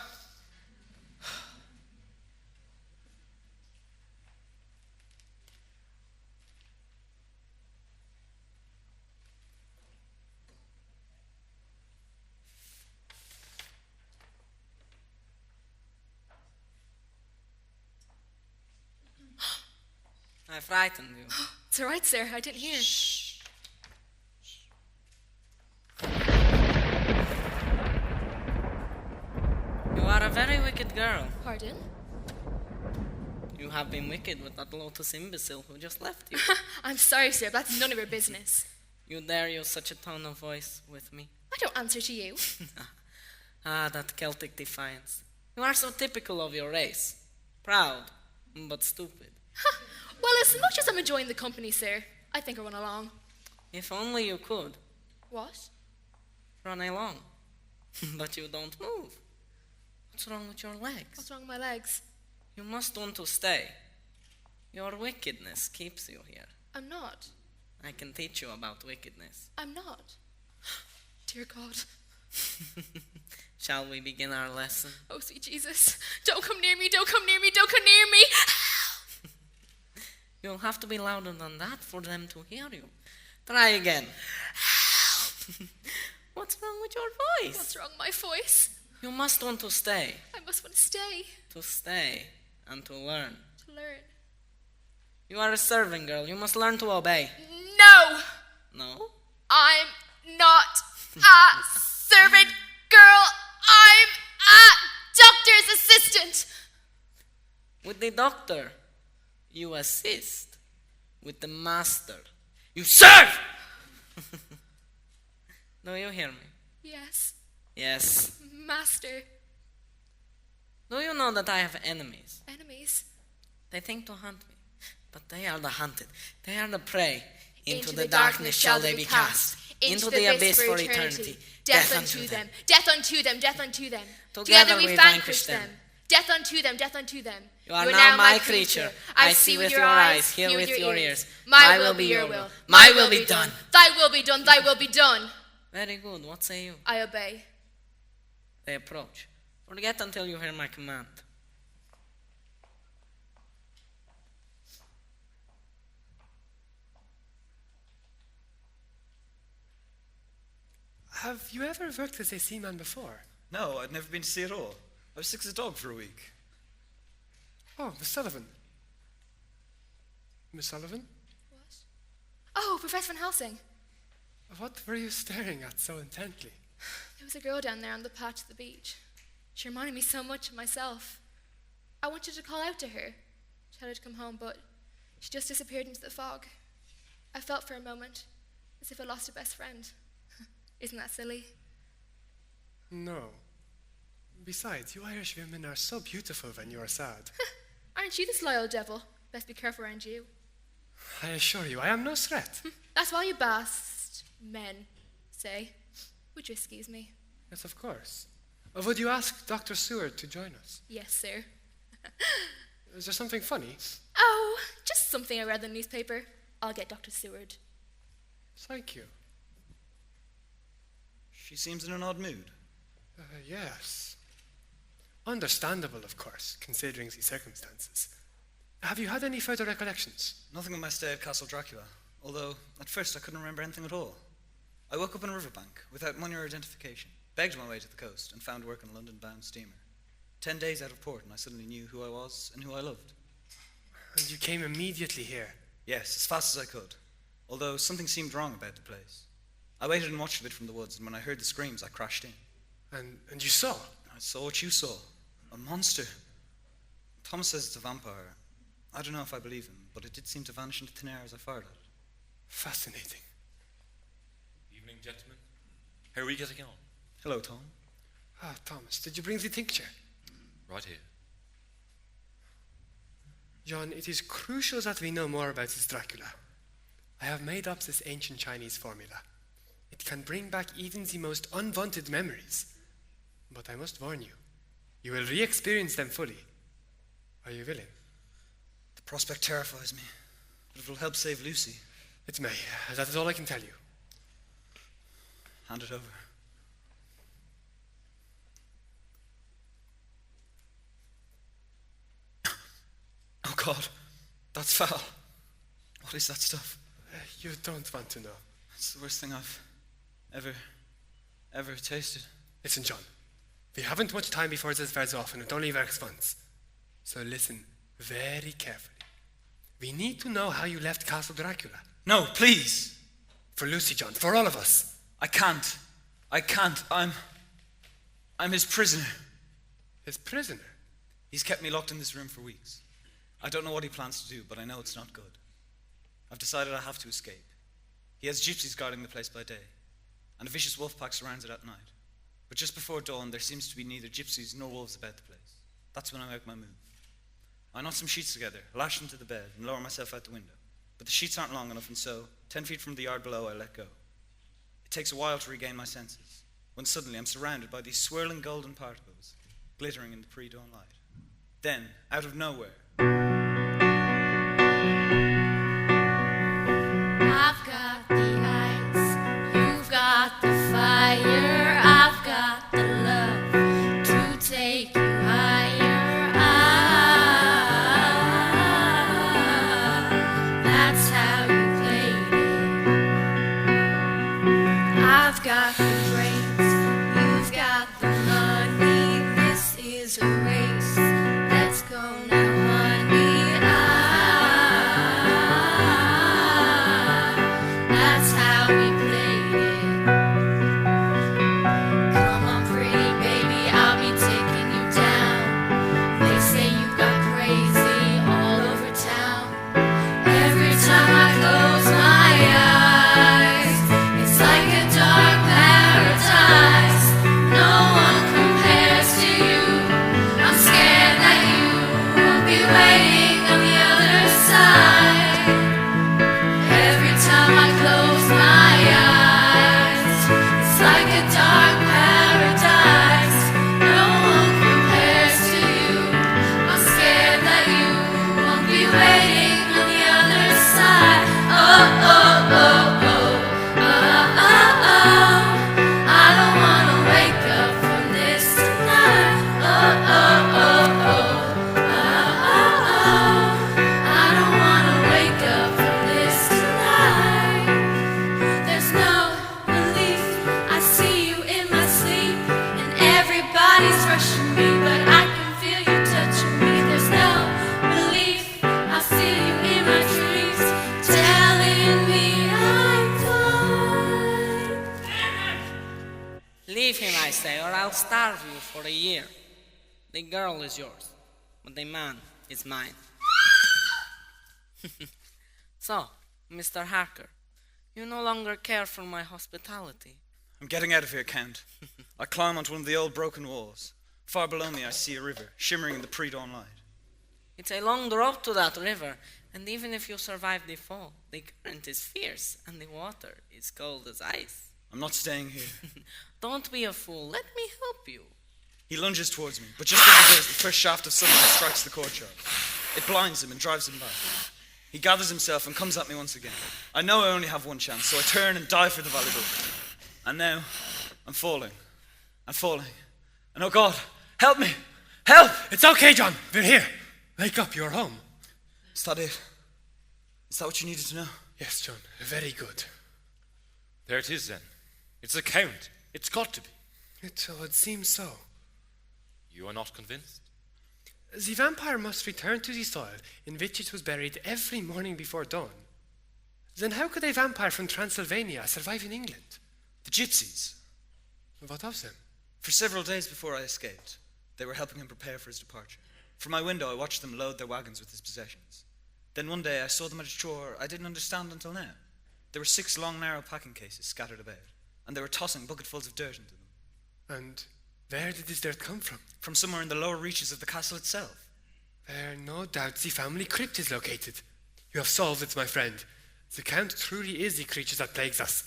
Speaker 8: I frightened you.
Speaker 4: It's all right, sir. I didn't hear.
Speaker 8: You are a very wicked girl.
Speaker 4: Pardon?
Speaker 8: You have been wicked with that lotus imbecile who just left you.
Speaker 4: I'm sorry, sir. That's none of your business.
Speaker 8: You dare use such a tone of voice with me?
Speaker 4: I don't answer to you.
Speaker 8: Ah, that Celtic defiance. You are so typical of your race. Proud, but stupid.
Speaker 4: Well, as much as I'm enjoying the company, sir, I think I'll run along.
Speaker 8: If only you could.
Speaker 4: What?
Speaker 8: Run along. But you don't move. What's wrong with your legs?
Speaker 4: What's wrong with my legs?
Speaker 8: You must want to stay. Your wickedness keeps you here.
Speaker 4: I'm not.
Speaker 8: I can teach you about wickedness.
Speaker 4: I'm not. Dear God.
Speaker 8: Shall we begin our lesson?
Speaker 4: Oh, sweet Jesus. Don't come near me. Don't come near me. Don't come near me.
Speaker 8: You'll have to be louder than that for them to hear you. Try again. What's wrong with your voice?
Speaker 4: What's wrong with my voice?
Speaker 8: You must want to stay.
Speaker 4: I must want to stay.
Speaker 8: To stay and to learn.
Speaker 4: To learn.
Speaker 8: You are a servant girl. You must learn to obey.
Speaker 4: No!
Speaker 8: No?
Speaker 4: I'm not a servant girl. I'm a doctor's assistant.
Speaker 8: With the doctor, you assist. With the master, you serve! Do you hear me?
Speaker 4: Yes,
Speaker 8: Yes.
Speaker 4: master.
Speaker 8: Do you know that I have enemies?
Speaker 4: Enemies.
Speaker 8: They think to hunt me, but they are the hunted. They are the prey. Into
Speaker 4: the
Speaker 8: the darkness shall they be cast. Into the abyss for eternity.
Speaker 4: Death unto them. Death unto them. Death unto them.
Speaker 8: Together we vanquish them.
Speaker 4: Death unto them. Death unto them.
Speaker 8: You are now my creature. I see with your eyes, hear with your ears.
Speaker 4: My will be your will.
Speaker 8: My will be done.
Speaker 4: Thy will be done. Thy will be done.
Speaker 8: Very good. What say you?
Speaker 4: I obey.
Speaker 8: They approach. Forget until you hear my command.
Speaker 5: Have you ever worked as a seaman before?
Speaker 9: No, I'd never been to sea at all. I was sick as a dog for a week.
Speaker 5: Oh, Miss Sullivan. Miss Sullivan?
Speaker 4: What? Oh, Professor Van Helsing.
Speaker 5: What were you staring at so intently?
Speaker 4: There was a girl down there on the path to the beach. She reminded me so much of myself. I wanted to call out to her, tell her to come home, but she just disappeared into the fog. I felt for a moment as if I lost a best friend. Isn't that silly?
Speaker 5: No. Besides, you Irish women are so beautiful when you are sad.
Speaker 4: Aren't you this loyal devil? Best be careful around you.
Speaker 5: I assure you, I am no threat.
Speaker 4: That's why you bast men say. Would you excuse me?
Speaker 5: Yes, of course. Would you ask Dr. Seward to join us?
Speaker 4: Yes, sir.
Speaker 5: Is there something funny?
Speaker 4: Oh, just something I read in the newspaper. I'll get Dr. Seward.
Speaker 5: Thank you.
Speaker 9: She seems in an odd mood.
Speaker 5: Yes. Understandable, of course, considering the circumstances. Have you had any further recollections?
Speaker 9: Nothing of my stay at Castle Dracula, although at first I couldn't remember anything at all. I woke up on a riverbank without money or identification, begged my way to the coast, and found work on a London-bound steamer. 10 days out of port, and I suddenly knew who I was and who I loved.
Speaker 5: And you came immediately here?
Speaker 9: Yes, as fast as I could, although something seemed wrong about the place. I waited and watched a bit from the woods, and when I heard the screams, I crashed in.
Speaker 5: And you saw?
Speaker 9: I saw what you saw. A monster. Thomas says it's a vampire. I don't know if I believe him, but it did seem to vanish into thin air as I fired at it.
Speaker 5: Fascinating.
Speaker 6: Evening, gentlemen. How are we getting on?
Speaker 9: Hello, Tom.
Speaker 5: Ah, Thomas, did you bring the tincture?
Speaker 6: Right here.
Speaker 5: John, it is crucial that we know more about this Dracula. I have made up this ancient Chinese formula. It can bring back even the most unwanted memories. But I must warn you, you will re-experience them fully. Are you willing?
Speaker 9: The prospect terrifies me, but it will help save Lucy.
Speaker 5: It may. That is all I can tell you.
Speaker 9: Hand it over. Oh God, that's foul. What is that stuff?
Speaker 5: You don't want to know.
Speaker 9: It's the worst thing I've ever tasted.
Speaker 5: Listen, John. We haven't much time before this wears off, and it only works once. So listen very carefully. We need to know how you left Castle Dracula.
Speaker 9: No, please.
Speaker 5: For Lucy, John, for all of us.
Speaker 9: I can't. I'm his prisoner.
Speaker 5: His prisoner?
Speaker 9: He's kept me locked in this room for weeks. I don't know what he plans to do, but I know it's not good. I've decided I have to escape. He has gypsies guarding the place by day, and a vicious wolf pack surrounds it at night. But just before dawn, there seems to be neither gypsies nor wolves about the place. That's when I make my move. I knot some sheets together, lash them to the bed, and lower myself out the window. But the sheets aren't long enough, and so, 10 feet from the yard below, I let go. It takes a while to regain my senses, when suddenly I'm surrounded by these swirling golden particles, glittering in the pre-dawn light. Then, out of nowhere,
Speaker 10: I've got the ice, you've got the fire, I've got the love to take you higher. That's how you played it. I've got the brains, you've got the money, this is a race. Let's go now, honey. That's how we played it. Come on, pretty baby, I'll be taking you down. They say you got crazy all over town. Every time I close my eyes, it's like a dark paradise. No one compares to you. I'm scared that you won't be waiting on the other side. Every time I close my eyes, it's like a dark paradise. No one compares to you. I'm scared that you won't be waiting on the other side. Oh, oh, oh, oh, oh, oh, oh. I don't wanna wake up from this tonight. Oh, oh, oh, oh, oh, oh, oh. I don't wanna wake up from this tonight. There's no relief. I see you in my sleep, and everybody's rushing me, but I can feel you touching me. There's no relief. I see you in my dreams, telling me I'm fine.
Speaker 8: Leave him, I say, or I'll starve you for a year. The girl is yours, but the man is mine. So, Mr. Harker, you no longer care for my hospitality.
Speaker 9: I'm getting out of here, Count. I climb onto one of the old broken walls. Far below me, I see a river, shimmering in the pre-dawn light.
Speaker 8: It's a long drop to that river, and even if you survive the fall, the current is fierce, and the water is cold as ice.
Speaker 9: I'm not staying here.
Speaker 8: Don't be a fool, let me help you.
Speaker 9: He lunges towards me, but just as he does, the first shaft of sunlight strikes the courtyard. It blinds him and drives him back. He gathers himself and comes at me once again. I know I only have one chance, so I turn and dive for the valley door. And now, I'm falling. I'm falling. And oh God, help me! Help!
Speaker 5: It's okay, John. We're here. Wake up, you're home.
Speaker 9: Is that it? Is that what you needed to know?
Speaker 5: Yes, John. Very good.
Speaker 6: There it is then. It's the Count. It's got to be.
Speaker 5: It would seem so.
Speaker 6: You are not convinced?
Speaker 5: The vampire must return to the soil in which it was buried every morning before dawn. Then how could a vampire from Transylvania survive in England?
Speaker 9: The gypsies.
Speaker 5: What of them?
Speaker 9: For several days before I escaped, they were helping him prepare for his departure. From my window, I watched them load their wagons with his possessions. Then one day, I saw them at a chore I didn't understand until now. There were 6 long, narrow packing cases scattered about, and they were tossing bucketfuls of dirt into them.
Speaker 5: And where did this dirt come from?
Speaker 9: From somewhere in the lower reaches of the castle itself.
Speaker 5: Where no doubt the family crypt is located. You have solved it, my friend. The Count truly is the creature that plagues us.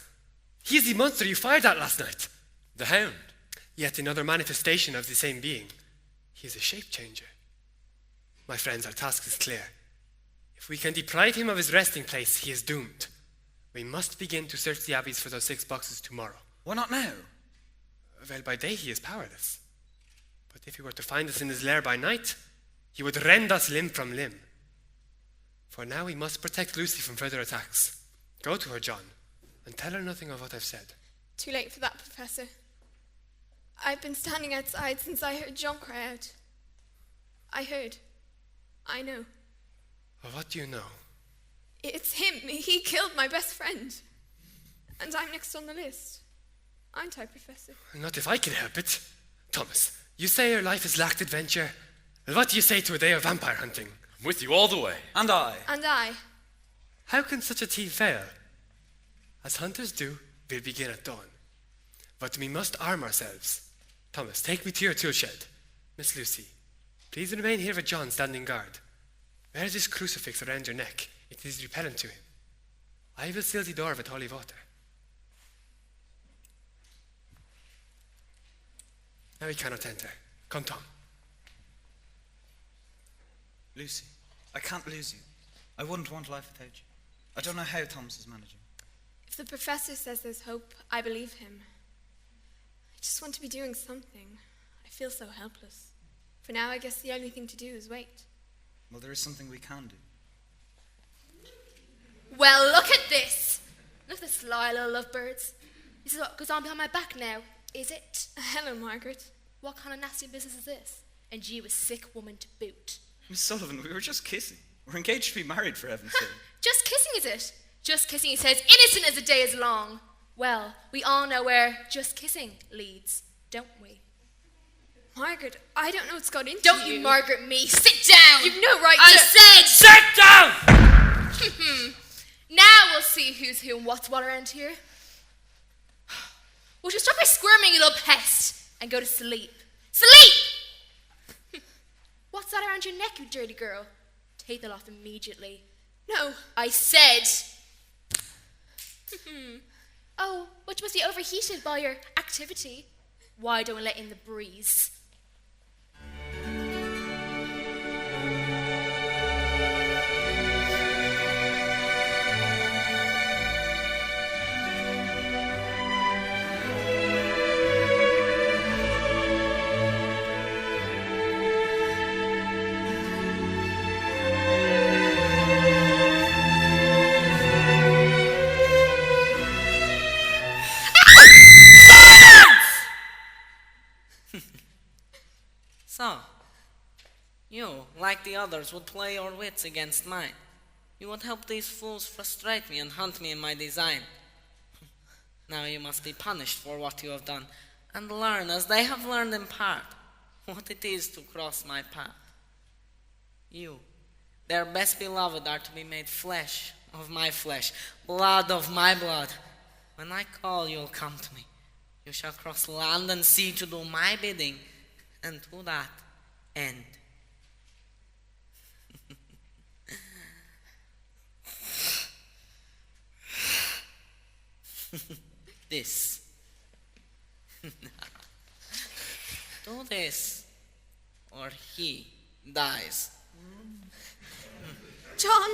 Speaker 5: He is the monster you fired at last night.
Speaker 6: The Hound?
Speaker 5: Yet another manifestation of the same being. He is a shape changer. My friends, our task is clear. If we can deprive him of his resting place, he is doomed. We must begin to search the abbeys for those 6 boxes tomorrow.
Speaker 9: Why not now?
Speaker 5: Well, by day he is powerless. But if he were to find us in his lair by night, he would rend us limb from limb. For now we must protect Lucy from further attacks. Go to her, John, and tell her nothing of what I've said.
Speaker 4: Too late for that, Professor. I've been standing outside since I heard John cry out. I heard. I know.
Speaker 5: Well, what do you know?
Speaker 4: It's him. He killed my best friend. And I'm next on the list. Aren't I, Professor?
Speaker 5: Not if I can help it. Thomas, you say your life has lacked adventure. Well, what do you say to a day of vampire hunting?
Speaker 6: I'm with you all the way.
Speaker 9: And I.
Speaker 4: And I.
Speaker 5: How can such a team fail? As hunters do, we'll begin at dawn. But we must arm ourselves. Thomas, take me to your tool shed. Miss Lucy, please remain here with John standing guard. Wear this crucifix around your neck. It is repellent to him. I will seal the door with holy water. Now he cannot enter. Come, Tom.
Speaker 9: Lucy, I can't lose you. I wouldn't want life without you. I don't know how Thomas is managing.
Speaker 4: If the professor says there's hope, I believe him. I just want to be doing something. I feel so helpless. For now, I guess the only thing to do is wait.
Speaker 9: Well, there is something we can do.
Speaker 10: Well, look at this. Look at the sly little lovebirds. This is what goes on behind my back now, is it?
Speaker 4: Hello, Margaret.
Speaker 10: What kind of nasty business is this? And you a sick woman to boot.
Speaker 9: Miss Sullivan, we were just kissing. We're engaged to be married, for heaven's sake.
Speaker 10: Just kissing, is it? Just kissing, he says, innocent as the day is long. Well, we all know where just kissing leads, don't we?
Speaker 4: Margaret, I don't know what's got into
Speaker 10: Don't you Margaret me. Sit down.
Speaker 4: You've no right
Speaker 10: I
Speaker 4: to...
Speaker 10: said
Speaker 6: Sit down!
Speaker 10: Now we'll see who's who and what's what around here. Would you stop your squirming, you little pest, and go to sleep? Sleep! What's that around your neck, you dirty girl? Take that off immediately.
Speaker 4: No.
Speaker 10: I said... Oh, but you must be overheated by your activity. Why don't we let in the breeze?
Speaker 8: So, you, like the others, would play your wits against mine. You would help these fools frustrate me and hunt me in my design. Now you must be punished for what you have done, and learn, as they have learned in part, what it is to cross my path. You, their best beloved, are to be made flesh of my flesh, blood of my blood. When I call, you'll come to me. You shall cross land and sea to do my bidding, and to that end. This. Do this, or he dies.
Speaker 4: John!